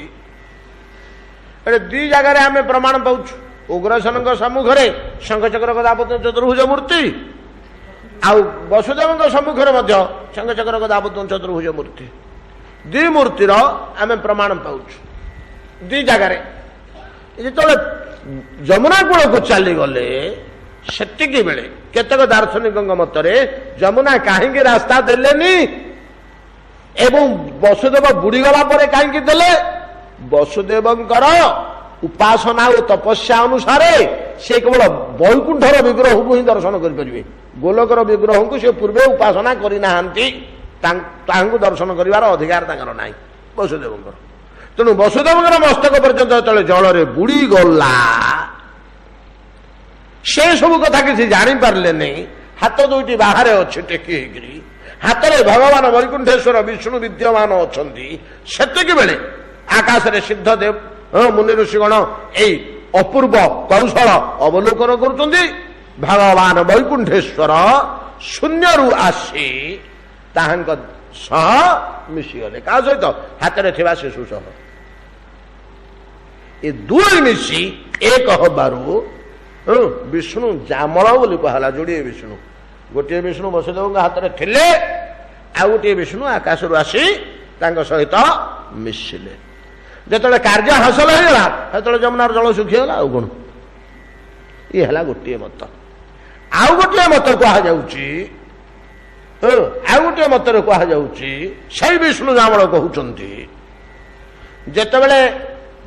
ଏଠି ଦି ଜାଗାରେ ଆମେ ପ୍ରମାଣ ପାଉଛୁ। ଉଗ୍ରସେନଙ୍କ ସମ୍ମୁଖରେ ଶଙ୍ଖଚକ୍ର ଗଦାପଦ୍ମ ଚତୁର୍ଭୁଜ ମୂର୍ତ୍ତି, ଆଉ ବସୁଦେବଙ୍କ ସମ୍ମୁଖରେ ମଧ୍ୟ ଶଙ୍ଖଚକ୍ର ଗଦାପଦ୍ମ ଚତୁର୍ଭୁଜ ମୂର୍ତ୍ତି। ଦି ମୂର୍ତ୍ତିର ଆମେ ପ୍ରମାଣ ପାଉଛୁ ଦି ଜାଗାରେ। ଯେତେବେଳେ ଯମୁନା କୂଳକୁ ଚାଲିଗଲେ ସେତିକି ବେଳେ କେତେକ ଦାର୍ଶନିକଙ୍କ ମତରେ ଯମୁନା କାହିଁକି ରାସ୍ତା ଦେଲେନି ଏବଂ ବସୁଦେବ ବୁଡ଼ିଗଲା ପରେ କାହିଁକି ଦେଲେ? ବସୁଦେବଙ୍କର ଉପାସନା ଓ ତପସ୍ୟା ଅନୁସାରେ ସେ କେବଳ ବୈକୁଣ୍ଠର ବିଗ୍ରହକୁ ହିଁ ଦର୍ଶନ କରିପାରିବେ। ଗୋଲକର ବିଗ୍ରହଙ୍କୁ ସେ ପୂର୍ବେ ଉପାସନା କରିନାହାନ୍ତି, ତାହାଙ୍କୁ ଦର୍ଶନ କରିବାର ଅଧିକାର ତାଙ୍କର ନାହିଁ ବସୁଦେବଙ୍କର। ତେଣୁ ବସୁଦେବଙ୍କର ମସ୍ତକ ପର୍ଯ୍ୟନ୍ତ ଯେତେବେଳେ ଜଳରେ ବୁଡ଼ିଗଲା ସେ ସବୁ କଥା କିଛି ଜାଣିପାରିଲେନି। ହାତ ଦୁଇଟି ବାହାରେ ଅଛି ଟେକି ହେଇକିରି, ହାତରେ ଭଗବାନ ବୈକୁଣ୍ଠେଶ୍ୱର ବିଷ୍ଣୁ ବିଦ୍ୟମାନ ଅଛନ୍ତି। ସେତିକି ବେଳେ ଆକାଶରେ ସିଦ୍ଧଦେବ ମୁନି ଋଷିଗଣ ଏଇ ଅପୂର୍ବ କୌଶଳ ଅବଲୋକନ କରୁଛନ୍ତି। ଭଗବାନ ବୈକୁଣ୍ଠେଶ୍ୱର ଶୂନ୍ୟରୁ ଆସି ତାହାଙ୍କ ସହ ମିଶିଗଲେ। କାହା ସହିତ? ହାତରେ ଥିବା ଶିଶୁ ସହ। ଏ ଦୁଇ ମିଶି ଏକ ହବାରୁ ବିଷ୍ଣୁ ଜାମଳ ବୋଲି କୁହାହେଲା। ଯୋଡ଼ିଏ ବିଷ୍ଣୁ, ଗୋଟିଏ ବିଷ୍ଣୁ ବସୁଦେବଙ୍କ ହାତରେ ଥିଲେ, ଆଉ ଗୋଟିଏ ବିଷ୍ଣୁ ଆକାଶରୁ ଆସି ତାଙ୍କ ସହିତ ମିଶିଲେ। ଯେତେବେଳେ କାର୍ଯ୍ୟ ହାସଲ ହେଇଗଲା ସେତେବେଳେ ଯମୁନାର ଜଳ ଶୁଖିଗଲା। ଆଉ କଣ? ଇଏ ହେଲା ଗୋଟିଏ ମତ। ଆଉ ଗୋଟିଏ ମତ କୁହାଯାଉଛି, ଆଉ ଗୋଟିଏ ମତରେ କୁହାଯାଉଛି ସେଇ ବିଷ୍ଣୁ ଜାମଳ କହୁଛନ୍ତି ଯେତେବେଳେ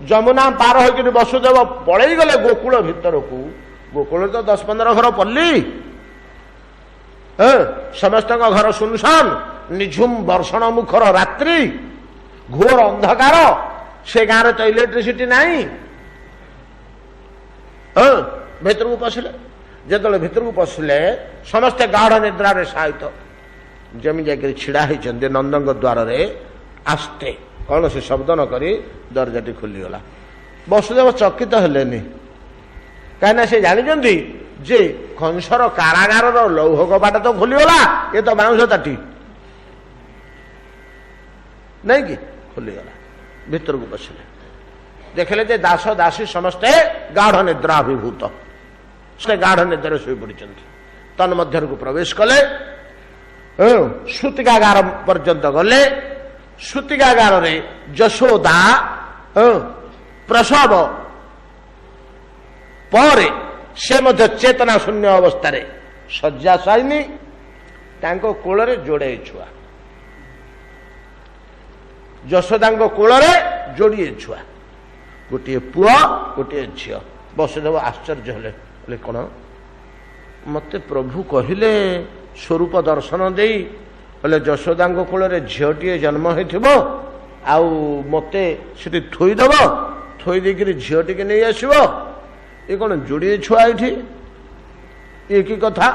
ଯମୁନା ପାର ହୋଇକରି ବସୁଦେବ ପଳେଇ ଗଲେ ଗୋକୁଳ ଭିତରକୁ, ଗୋକୁଳରେ ତ 10-15 ଘର ପଲ୍ଲୀ, ସମସ୍ତଙ୍କ ଘର ସୁନସାନ, ନିଝୁମ ବର୍ଷଣ ମୁଖର ରାତ୍ରି, ଘୋର ଅନ୍ଧକାର, ସେ ଗାଁରେ ତ ଇଲେକ୍ଟ୍ରିସିଟି ନାହିଁ। ଭିତରକୁ ପଶିଲେ, ଯେତେବେଳେ ଭିତରକୁ ପଶିଲେ ସମସ୍ତେ ଗାଢ ନିଦ୍ରାରେ ସାହିତ ଯେମିତି ଯାଇକରି ଛିଡ଼ା ହେଇଛନ୍ତି ନନ୍ଦଙ୍କ ଦ୍ୱାରରେ। ଆସ୍ତେ କୌଣସି ଶବ୍ଦ ନ କରି ଦରଜାଟି ଖୋଲିଗଲା। ବସୁଦେବ ଚକିତ ହେଲେନି, କାହିଁକିନା ସେ ଜାଣିଛନ୍ତି ଯେ କଂସର କାରାଗାରର ଲୌହ କବାଟ ତ ଖୋଲିଗଲା, ଏ ତ ବାଉଁଶ ତାଟି ନାଇଁ କି? ଖୋଲିଗଲା। ଭିତରକୁ ପଶିଲେ, ଦେଖିଲେ ଯେ ଦାସ ଦାସୀ ସମସ୍ତେ ଗାଢ ନିଦ୍ରାଭିଭୂତ, ସେ ଗାଢ ନିଦ୍ରାରେ ଶୋଇପଡ଼ିଛନ୍ତି। ତନ୍ମଧ୍ୟକୁ ପ୍ରବେଶ କଲେ, ସୂତିକାଗାର ପର୍ଯ୍ୟନ୍ତ ଗଲେ। ସୂତିକାଗାରରେ ଯଶୋଦା ପ୍ରସବ ପରେ ସେ ମଧ୍ୟ ଚେତନା ଶୂନ୍ୟ ଅବସ୍ଥାରେ ଶଯ୍ୟାଶାୟିନୀ, ତାଙ୍କ କୋଳରେ ଯୋଡ଼େ ଛୁଆ। ଯଶୋଦାଙ୍କ କୋଳରେ ଯୋଡ଼ିଏ ଛୁଆ, ଗୋଟିଏ ପୁଅ ଗୋଟିଏ ଝିଅ। ବସୁଦେବ ଆଶ୍ଚର୍ଯ୍ୟ ହେଲେ, କହିଲେ କଣ? ମତେ ପ୍ରଭୁ କହିଲେ ସ୍ୱରୂପ ଦର୍ଶନ ଦେଇ, କହିଲେ ଯଶୋଦାଙ୍କ କୋଳରେ ଝିଅଟିଏ ଜନ୍ମ ହେଇଥିବ, ଆଉ ମତେ ସେଠି ଥୋଇଦେବ, ଥୋଇ ଦେଇକିରି ଝିଅଟିକେ ନେଇ ଆସିବ। ଏ କଣ ଯୋଡ଼ିଏ ଛୁଆ ଏଠି? ଏ କି କଥା?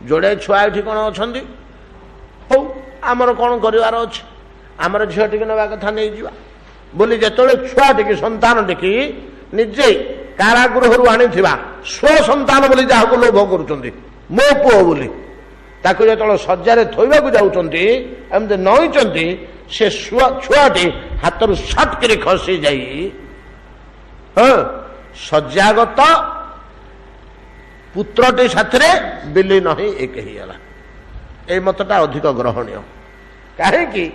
ଯୋଡ଼େ ଛୁଆ ଏଠି କଣ ଅଛନ୍ତି? ହଉ, ଆମର କଣ କରିବାର ଅଛି, ଆମର ଝିଅ ଟିକେ ନେବା କଥା ନେଇଯିବା ବୋଲି ଯେତେବେଳେ ଛୁଆ ଟିକେ ସନ୍ତାନ ଟିକେ ନିଜେ କାରାଗୃହରୁ ଆଣିଥିବା ସ୍ୱସନ୍ତାନ ବୋଲି ଯାହାକୁ ଲୋଭ କରୁଛନ୍ତି, ମୋ ପୁଅ ବୋଲି, ତାକୁ ଯେତେବେଳେ ଶଯ୍ୟାରେ ଥୋଇବାକୁ ଯାଉଛନ୍ତି, ଏମିତି ନଇଛନ୍ତି, ସେ ଛୁଆଟି ହାତରୁ ସଟ୍ କରି ଖସି ଯାଇ ଶଯ୍ୟାଗତ ପୁତ୍ରଟି ସାଥିରେ ବିଲୀନ ହିଁ ଏକ ହେଇଗଲା। ଏଇ ମତଟା ଅଧିକ ଗ୍ରହଣୀୟ। କାହିଁକି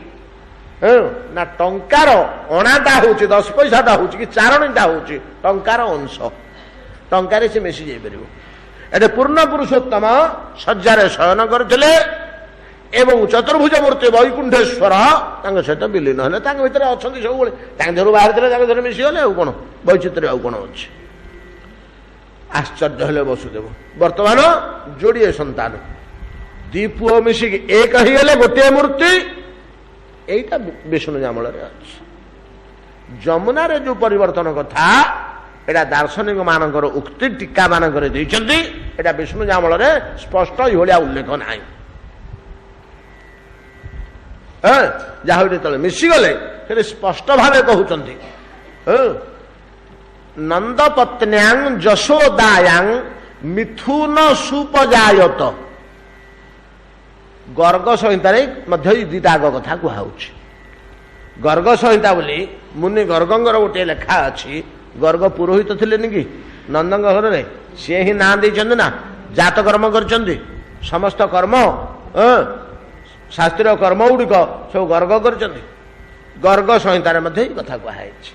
ନା ଟଙ୍କାର ଅଣାଟା ହଉଛି, 10 ପଇସାଟା ହଉଛି କି ଚାରଣୀଟା ହଉଛି ଟଙ୍କାର ଅଂଶ, ଟଙ୍କାରେ ସେ ମିଶି ଯାଇପାରିବ। ଏଠି ପୂର୍ଣ୍ଣ ପୁରୁଷୋତ୍ତମ ଶଯ୍ୟାରେ ଶୟନ କରିଥିଲେ ଏବଂ ଚତୁର୍ଭୁଜ ମୂର୍ତ୍ତି ବୈକୁଣ୍ଠେଶ୍ୱର ତାଙ୍କ ସହିତ ବିଲୀନ ହେଲେ। ତାଙ୍କ ଭିତରେ ଅଛନ୍ତି ସବୁବେଳେ, ତାଙ୍କ ଦେହରୁ ବାହାରିଥିଲେ ତାଙ୍କ ଦେହରେ ମିଶିଗଲେ। ଆଉ କଣ ବୈଚିତ୍ର୍ୟ ଆଉ କଣ ଅଛି? ଆଶ୍ଚର୍ଯ୍ୟ ହେଲେ ବସୁଦେବ। ବର୍ତ୍ତମାନ ଯୋଡ଼ିଏ ସନ୍ତାନ, ଦି ପୁଅ ମିଶିକି ଏକ ହେଇଗଲେ ଗୋଟିଏ ମୂର୍ତ୍ତି। এইটা বিষ্ণু জামଳରେ ଅଛି। ଯମୁନାରେ ଯୋଉ ପରିବର୍ତ୍ତନ କଥା, ଏଇଟା ଦାର୍ଶନିକ ମାନଙ୍କର ଉକ୍ତି ଟୀକା ମାନଙ୍କରେ ଦେଇଛନ୍ତି। ଏଇଟା ବିଷ୍ଣୁ ଜାମଳରେ ସ୍ପଷ୍ଟ ଏଇଭଳିଆ ଉଲ୍ଲେଖ ନାହିଁ। ଯାହା ଯେତେବେଳେ ମିଶିଗଲେ ସେଠି ସ୍ପଷ୍ଟ ଭାବେ କହୁଛନ୍ତି, ନନ୍ଦପତ୍ନ୍ୟାଂ ଯଶୋଦାୟାଂ ମିଥୁନ ସୁପଜାୟତ। ଗର୍ଗ ସଂହିତାରେ ମଧ୍ୟ ଏଇ ଦିଟା ଆଗ କଥା କୁହାଉଛି। ଗର୍ଗ ସଂହିତା ବୋଲି ମୁନି ଗର୍ଗଙ୍କର ଗୋଟିଏ ଲେଖା ଅଛି। ଗର୍ଗ ପୁରୋହିତ ଥିଲେନି କି ନନ୍ଦଙ୍କ ଘରରେ, ସିଏ ହିଁ ନାଁ ଦେଇଛନ୍ତି ନା, ଜାତ କର୍ମ କରିଛନ୍ତି। ସମସ୍ତ କର୍ମ, ଶାସ୍ତ୍ରୀୟ କର୍ମ ଗୁଡ଼ିକ ସବୁ ଗର୍ଗ କରିଛନ୍ତି। ଗର୍ଗ ସଂହିତାରେ ମଧ୍ୟ ଏଇ କଥା କୁହାଯାଇଛି।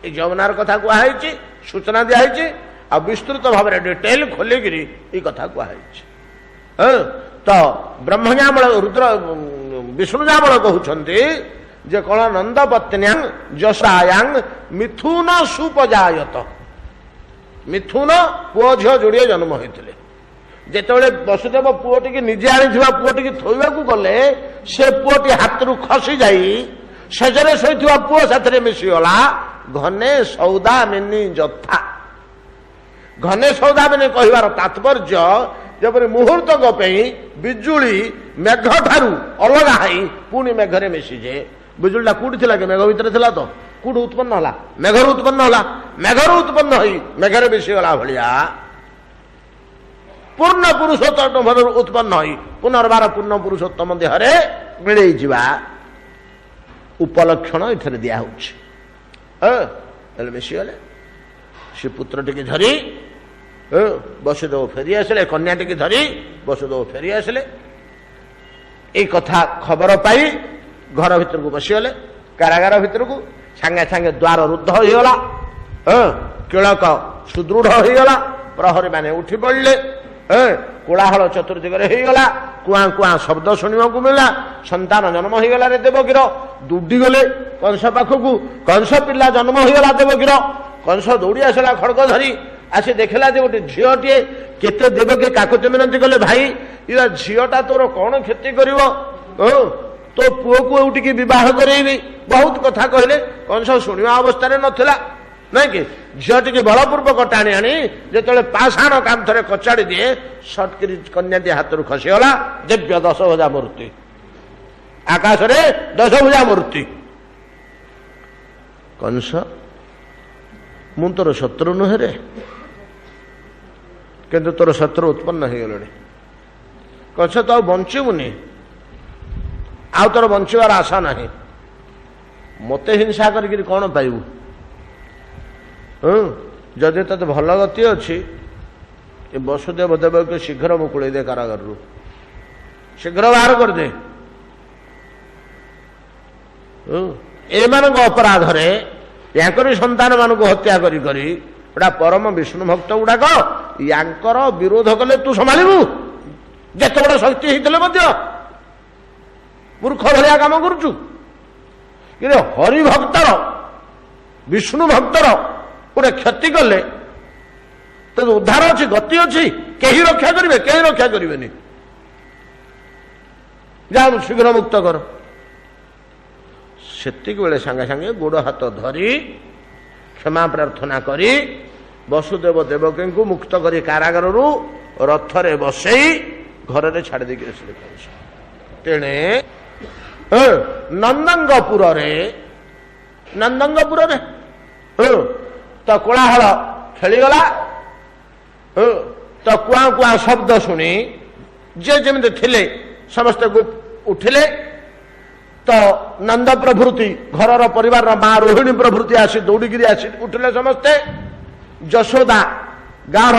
ଏଇ ଯମୁନାର କଥା କୁହାଯାଇଛି, ସୂଚନା ଦିଆହେଇଛି। आ विस्तृत भाव डिटेल खोलिकी ये कथा कहुई। तो ब्रह्मजामल रुद्र विष्णुजामल कहते जे कौन नंद पत्न्यां जशायां मिथुन सुपजायत। मिथुन पुओ झील जोड़े जन्म होते जिते वसुदेव पुओटी निजे आनी पुओटी थोड़ा गले से पुओटी हाथ रू खसी जाई सेजरे शोता पुओ साथ मिशीगला घने सौदामिनी जथा। घने सौदामिनी कहवार तात्पर्य जबरी मुहूर्तक बिजुली मेघ ठारू अलग है पुणी मेघरे मिशीजे। बिजुलीटा कौटी थी कि मेघ भितर थी तो कौट उत्पन्न होला मेघर उत्पन्न होला मेघर उत्पन्न हो मेघरे मिशीगला भाया पूर्ण पुरुषोत्तम उत्पन्न हो पुनर्बार पूर्ण पुरुषोत्तम देहरे मिले उपलक्षण ये दिया मिशीगले से पुत्र टी धरी वसुदेव फेरी आसिले कन्या टी धरी वसुदेव फेरी आसिले। ये कथा खबर पाई घर भीतर को बसीगले कारागार भीतर को सांगे सांगे द्वार रुद्ध होगला किलक सुदृढ़ होगला प्रहरी माने उठी पड़े कोलाहल चतुर्दिगरे होगला कुआ कुआ शब्द शुणा मिला संतान जन्म होगला रे देवकीर दौड़ी गले कंस पाखक कंस पिला जन्म होगला देवकीर कंस दौड़ी आसला खड़ग धरी आसी देखला जे गोटे झीटे केते देवकी काकुति मिनती कले भाई ये झीटा तोर कौन क्षति कर तो पुओ को उठिकी बह करेबी बहुत कथा कहले कंस शुणा अवस्था नथिला नहीं कि झीटी बलपूर्वक टाणी आनी जो पाषाण काम थे कचाड़ी दिए सटकरी कन्याटी हाथ रू खसीगला दिव्य 10 भुजा मूर्ति आकाश रे 10 भुजा मूर्ति। कंस मु तोर शत्रु नुहे रे किंतु तोर शत्रु उत्पन्न हो गले कंस तो बंचबुनि आउ तोर बंचार आशा नहीं मत हिंसा कर कौन पाइबू जदि ते भल गति अच्छी वसुदेव देव के शीघ्र मुकुले दे कारागार शीघ्र बाहर कर दे। एमान अपराध याकर संतान मान हत्या करी गोटा परम विष्णु भक्त गुड़ाक याकर विरोध कले तू संभालू जिते बड़ शक्ति होते मूर्ख भाया काम करुचु कि हरिभक्तर विष्णु भक्तर गोटे क्षति कले तो उद्धार अच्छी गति अच्छी कहीं रक्षा करेंगे कहीं रक्षा करें जा शीघ्र मुक्त कर सेतिक बेले सांगे सांगे गोड़ हाथ धरी क्षमा प्रार्थना करी वसुदेव देवकी को मुक्त करी कारागार रथरे बसई घर में छाड़ देके तेणे नंदंगपुर तो कोलाहल खेलीगला तो कुआ कुआ शब्द शुणी जे जमी थिले समस्ते उठिले तो नंद प्रभृति घर परिवार माँ रोहिणी प्रभृति आसी दौड़िकी आसी उठिले समस्ते यशोदा गाँव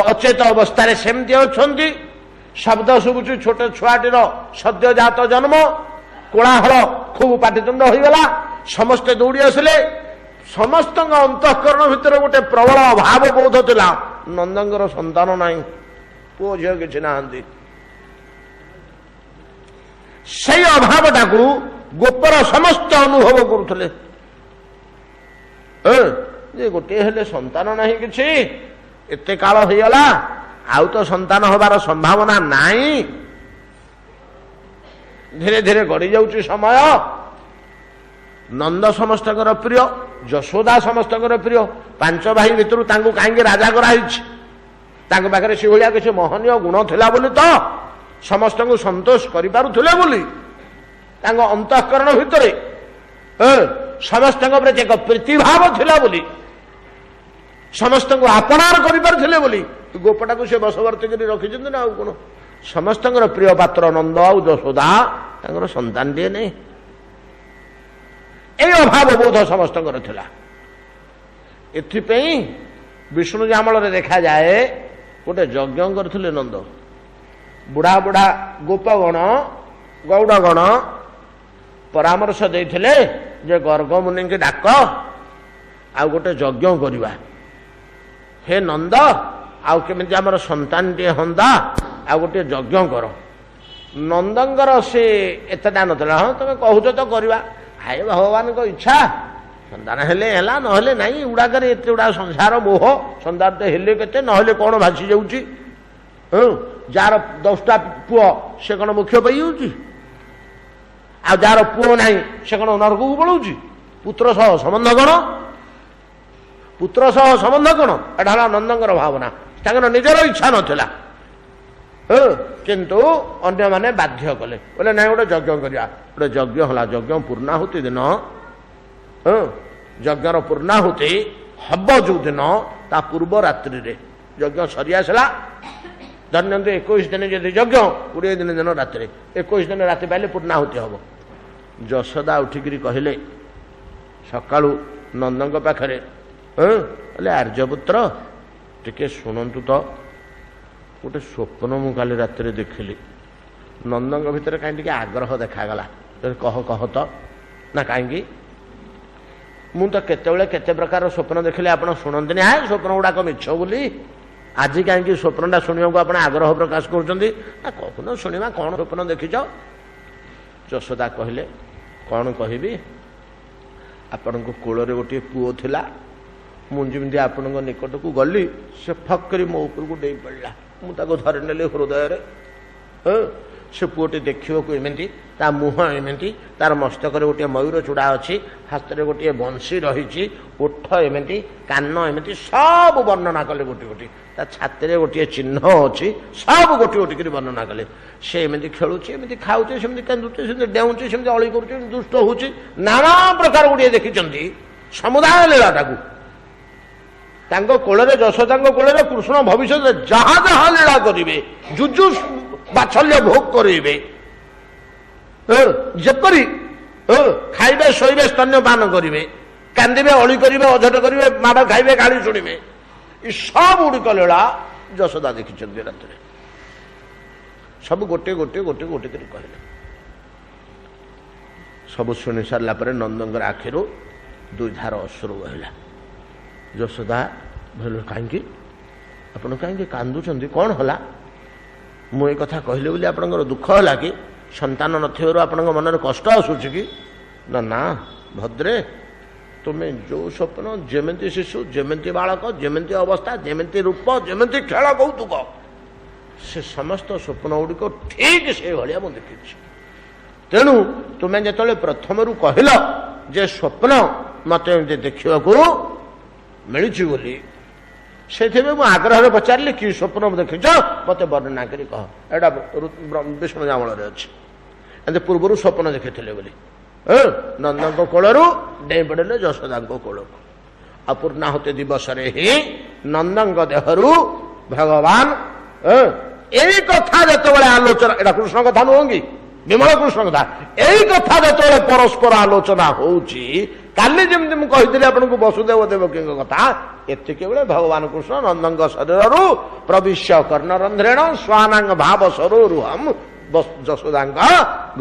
अचेत अवस्था सेमती अच्छा शब्द शुभुची छोटे छुआटीर सद्यजात जन्म कोलाहल खूब पाटितुंड होगला समस्ते दौड़ी आसिले समस्त अंतःकरण भितर गोटे प्रबल अभाव बोध थिला नंदंगर संतान नाई पुओ झील किछि नाहांती से अभावटा को गोपर समस्त अनुभव करुले गोटे हेले संतान नहीं किछि एते काल होगला आउ तो संतान होबार संभावना नहीं धीरे धीरे गड़ी जाउछि समय नंद समस्त प्रिय यशोदा समस्त प्रिय 5 भाई भितर कहीं राजा कराई पाखे से भाया किसी महनीय गुण थिला बोली तो समस्त को संतोष करुले बोली अंतःकरण भितर समस्त एक प्रीतिभाव थिला बोली समस्त को आपणार करें बोली गोपटा को से बसवर्ती कर रखी ना कौन समस्त प्रिय पात्र नंद आ यशोदा संतान टे नहीं ये अभाव बोध समस्त एथिपाई विष्णु जामल देखा जाए गोटे यज्ञ करथिले नंद बुढ़ा बुढ़ा गोपगण गौड़गण परामर्श देथिले जे गर्ग मुनि के डाक आ गोटे यज्ञ करवा हे नंद आउ केमिति आमर संतान टे हंदा आ गोटे यज्ञ कर। नंदंगर से एतटा नथला हाँ तुम कहूच तो करवा हाय भगवान को इच्छा संतान हेले हेला नहेले नहीं उड़ाकर एत गुड़ा संसार मोह संतान तो हेले केते नहेले कौन भासी जाऊँगी जार 10टा पुओ से कौन मुख्य पाई जाऊँगी आ जार पुओ ना से कौन नरक को पलाऊँगी पुत्र सह संबंध कौन पुत्र सह संबंध कौन एटा नंदंगर भावना तांकर निजर इच्छा नथिला किंतु अन्य माने बाध्य कले बोले ना गोटे यज्ञ करिया गोटे यज्ञ होला यज्ञ पूर्णाहुति दिन यज्ञर पूर्णाहुति हब जो दिन ता पूर्व रात्रि रे यज्ञ सरी आसला धन्यंतु 21 दिन यदि यज्ञ 20 दिन दिन रात्रि 21 दिन राति पाइले पूर्णाहुति हब। यशोदा उठिकी कहले सकाळु नंदंग पाखरे बोले आर्यपुत्र टिके शुणु तो गोटे स्वप्न मु काली राति देखिली नंदंग भितर कहीं आग्रह देखागला कह कह तो ना कहीं मु तो केतबेले केते प्रकार स्वप्न देखिले आप शुणती हाँ स्वप्न गुड़ाक मिछ बोली आज कहीं स्वप्नटा शुणा को आप आग्रह प्रकाश कर शुणा कौन स्वप्न देखिच। यशोदा कहले कौन कहबी आपण को कोल गोटे पुओ थिला मुझे आपण निकट को गली से फक्करी मो ऊपर को डे पड़ा मुझे धरी नेली हृदय से पुओटी देखा एमती ता मुह एमती तार मस्तक गोटे मयूर चूड़ा अच्छी हाथ में गोटे बंशी रही ओठ एमती कान एमती सब वर्णना कले गोटे गोटे ता छाती में गोटे चिन्ह अच्छी सब गोटे गोटे वर्णना कले से एमती खेलुची एमती खाऊे सेमती कांदुचे सेमती डेउचे सेमती अली कर दुष्ट होची नाना प्रकार गोटे देखी समुदाय लीलाटा तांको कोଳରେ ଯଶୋଦାଙ୍କ କୋଳରେ କୃଷ୍ଣ ଭବିଷ୍ୟତରେ ଯାହା ଯାହା ଲୀଳା କରିବେ ଯୁଜୁ ବାତ୍ସଲ୍ୟ ଭୋଗ କରିବେ ଯେପରି ଖାଇବେ ଶୋଇବେ ସ୍ତନ୍ୟପାନ କରିବେ କାନ୍ଦିବେ ଅଳି କରିବେ ଅଝଟ କରିବେ ମାଡ଼ ଖାଇବେ ଗାଳି ଶୁଣିବେ ଏ ସବୁ ଗୁଡ଼ିକ ଲୀଳା ଯଶୋଦା ଦେଖିଛନ୍ତି ରାତିରେ ସବୁ ଗୋଟିଏ ଗୋଟିଏ ଗୋଟିଏ ଗୋଟିଏ କରି କହିଲେ। ସବୁ ଶୁଣି ସାରିଲା ପରେ ନନ୍ଦଙ୍କର ଆଖିରୁ 2 ଧାର ଅଶ୍ରୁ ବହିଲା। ଯଶୋଦା କହିଲେ କାହିଁକି ଆପଣ କାହିଁକି କାନ୍ଦୁଛନ୍ତି କଣ ହେଲା ମୁଁ ଏ କଥା କହିଲି ବୋଲି ଆପଣଙ୍କର ଦୁଃଖ ହେଲା କି ସନ୍ତାନ ନଥିବାରୁ ଆପଣଙ୍କ ମନରେ କଷ୍ଟ ଆସୁଛି କି ନା ନା ଭଦ୍ରେ ତୁମେ ଯୋଉ ସ୍ୱପ୍ନ ଯେମିତି ଶିଶୁ ଯେମିତି ବାଳକ ଯେମିତି ଅବସ୍ଥା ଯେମିତି ରୂପ ଯେମିତି ଖେଳ କୌତୁକ ସେ ସମସ୍ତ ସ୍ୱପ୍ନ ଗୁଡ଼ିକ ଠିକ୍ ସେଇଭଳିଆ ମୁଁ ଦେଖିଛି। ତେଣୁ ତୁମେ ଯେତେବେଳେ ପ୍ରଥମରୁ କହିଲ ଯେ ସ୍ୱପ୍ନ ମୋତେ ଏମିତି ଦେଖିବାକୁ ମିଳିଛି ବୋଲି ସେଥିପାଇଁ ମୁଁ ଆଗ୍ରହରେ ପଚାରିଲି କି ସ୍ୱପ୍ନ ଦେଖିଛ ମୋତେ ବର୍ଣ୍ଣନା କରି କହ ଏଇଟା ବିଷ୍ଣୁ ଜାମଳରେ ଅଛି ଏମିତି ପୂର୍ବରୁ ସ୍ୱପ୍ନ ଦେଖିଥିଲେ ବୋଲି ନନ୍ଦଙ୍କ କୋଳରୁ ଡେଇଁ ପଡ଼ିଲେ ଯଶୋଦାଙ୍କ କୋଳକୁ। ଅପୂର୍ଣ୍ଣାହୁତି ଦିବସରେ ହିଁ ନନ୍ଦଙ୍କ ଦେହରୁ ଭଗବାନ ଏଇ କଥା ଯେତେବେଳେ ଆଲୋଚନା ଏଇଟା କୃଷ୍ଣ କଥା ନୁହଁ କି ବିମଳ କୃଷ୍ଣ କଥା ଏଇ କଥା ଯେତେବେଳେ ପରସ୍ପର ଆଲୋଚନା ହଉଛି କାଲି ଯେମିତି ମୁଁ କହିଥିଲି ଆପଣଙ୍କୁ ବସୁଦେବ ଦେବକୀଙ୍କ କଥା ଏତିକି ବେଳେ ଭଗବାନ କୃଷ୍ଣ ନନ୍ଦଙ୍କ ଶରୀରରୁ ପ୍ରବିଶ୍ୟ କର୍ଣ୍ଣରନ୍ଧ୍ରେଣ ସ୍ୱାନାଙ୍ଗ ଭାବ ସରୋରୁହମ୍ ଯଶୋଦାଙ୍କ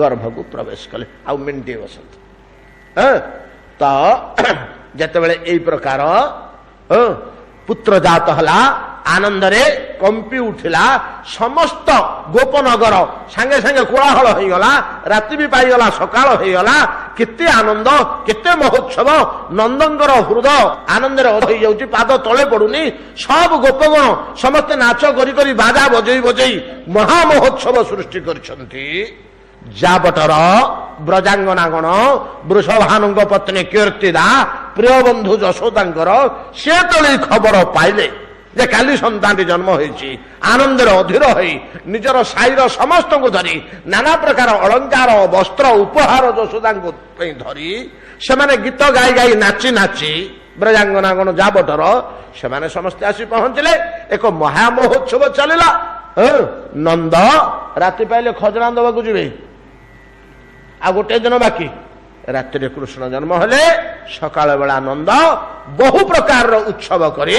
ଗର୍ଭକୁ ପ୍ରବେଶ କଲେ ଆଉ ମିଣ୍ଟିଏ ବସନ୍ତୁ। ତ ଯେତେବେଳେ ଏଇ ପ୍ରକାର ପୁତ୍ର ଜାତ ହେଲା ଆନନ୍ଦରେ କମ୍ପି ଉଠିଲା ସମସ୍ତ ଗୋପନଗର ସାଙ୍ଗେ ସାଙ୍ଗେ କୋଳାହଳ ହେଇଗଲା ରାତି ବି ପାଇଗଲା ସକାଳ ହେଇଗଲା କେତେ ଆନନ୍ଦ କେତେ ମହୋତ୍ସବ ନନ୍ଦଙ୍କର ହୃଦୟ ଆନନ୍ଦରେ ହେଇଯାଉଛି ପାଦ ତଳେ ପଡୁନି ସବୁ ଗୋପଗଣ ସମସ୍ତେ ନାଚ କରି କରି ବାଜା ବଜେଇ ବଜେଇ ମହା ମହୋତ୍ସବ ସୃଷ୍ଟି କରିଛନ୍ତି। ଯାବଟର ବ୍ରଜାଙ୍ଗନାଗଣ ବୃଷଭାନୁଙ୍କ ପତ୍ନୀ କୀର୍ତ୍ତିଦା ପ୍ରିୟ ବନ୍ଧୁ ଯଶୋଦାଙ୍କର ସେ ତଳେ ଖବର ପାଇଲେ ଯେ କାଲି ସନ୍ତାନଟି ଜନ୍ମ ହୋଇଛି ଆନନ୍ଦରେ ଅଧୀର ହୋଇ ନିଜର ସାହିର ସମସ୍ତଙ୍କୁ ଧରି ନାନା ପ୍ରକାର ଅଳଙ୍କାର ବସ୍ତ୍ର ଉପହାର ଯଶୋଦାଙ୍କ ପାଇଁ ଧରି ସେମାନେ ଗୀତ ଗାଇ ଗାଇ ନାଚି ନାଚି ବ୍ରଜାଙ୍ଗନାଗଣ ଯାବଟର ସେମାନେ ସମସ୍ତେ ଆସି ପହଞ୍ଚିଲେ ଏକ ମହା ମହୋତ୍ସବ ଚାଲିଲା। ନନ୍ଦ ରାତି ପାଇଲେ ଖଜଣା ଦେବାକୁ ଯିବେ ଆଉ ଗୋଟେ ଦିନ ବାକି ରାତିରେ କୃଷ୍ଣ ଜନ୍ମ ହେଲେ ସକାଳ ବେଳା ନନ୍ଦ ବହୁ ପ୍ରକାରର ଉତ୍ସବ କରି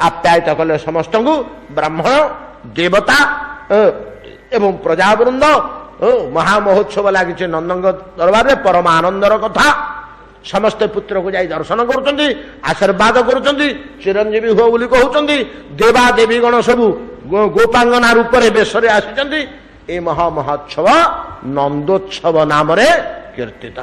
ଆପ୍ୟାୟିତ କଲେ ସମସ୍ତଙ୍କୁ ବ୍ରାହ୍ମଣ ଦେବତା ଏବଂ ପ୍ରଜାବୃନ୍ଦ ମହା ମହୋତ୍ସବ ଲାଗିଛି ନନ୍ଦଙ୍କ ଦରବାରରେ ପରମ ଆନନ୍ଦର କଥା। ସମସ୍ତେ ପୁତ୍ରକୁ ଯାଇ ଦର୍ଶନ କରୁଛନ୍ତି, ଆଶୀର୍ବାଦ କରୁଛନ୍ତି, ଚିରଞ୍ଜୀବୀ ହୁଅ ବୋଲି କହୁଛନ୍ତି। ଦେବା ଦେବୀଗଣ ସବୁ ଗୋପାଙ୍ଗନା ରୂପରେ ବେଶରେ ଆସିଛନ୍ତି। ଏ ମହାମହୋତ୍ସବ ନନ୍ଦୋତ୍ସବ ନାମରେ କୀର୍ତ୍ତିତ।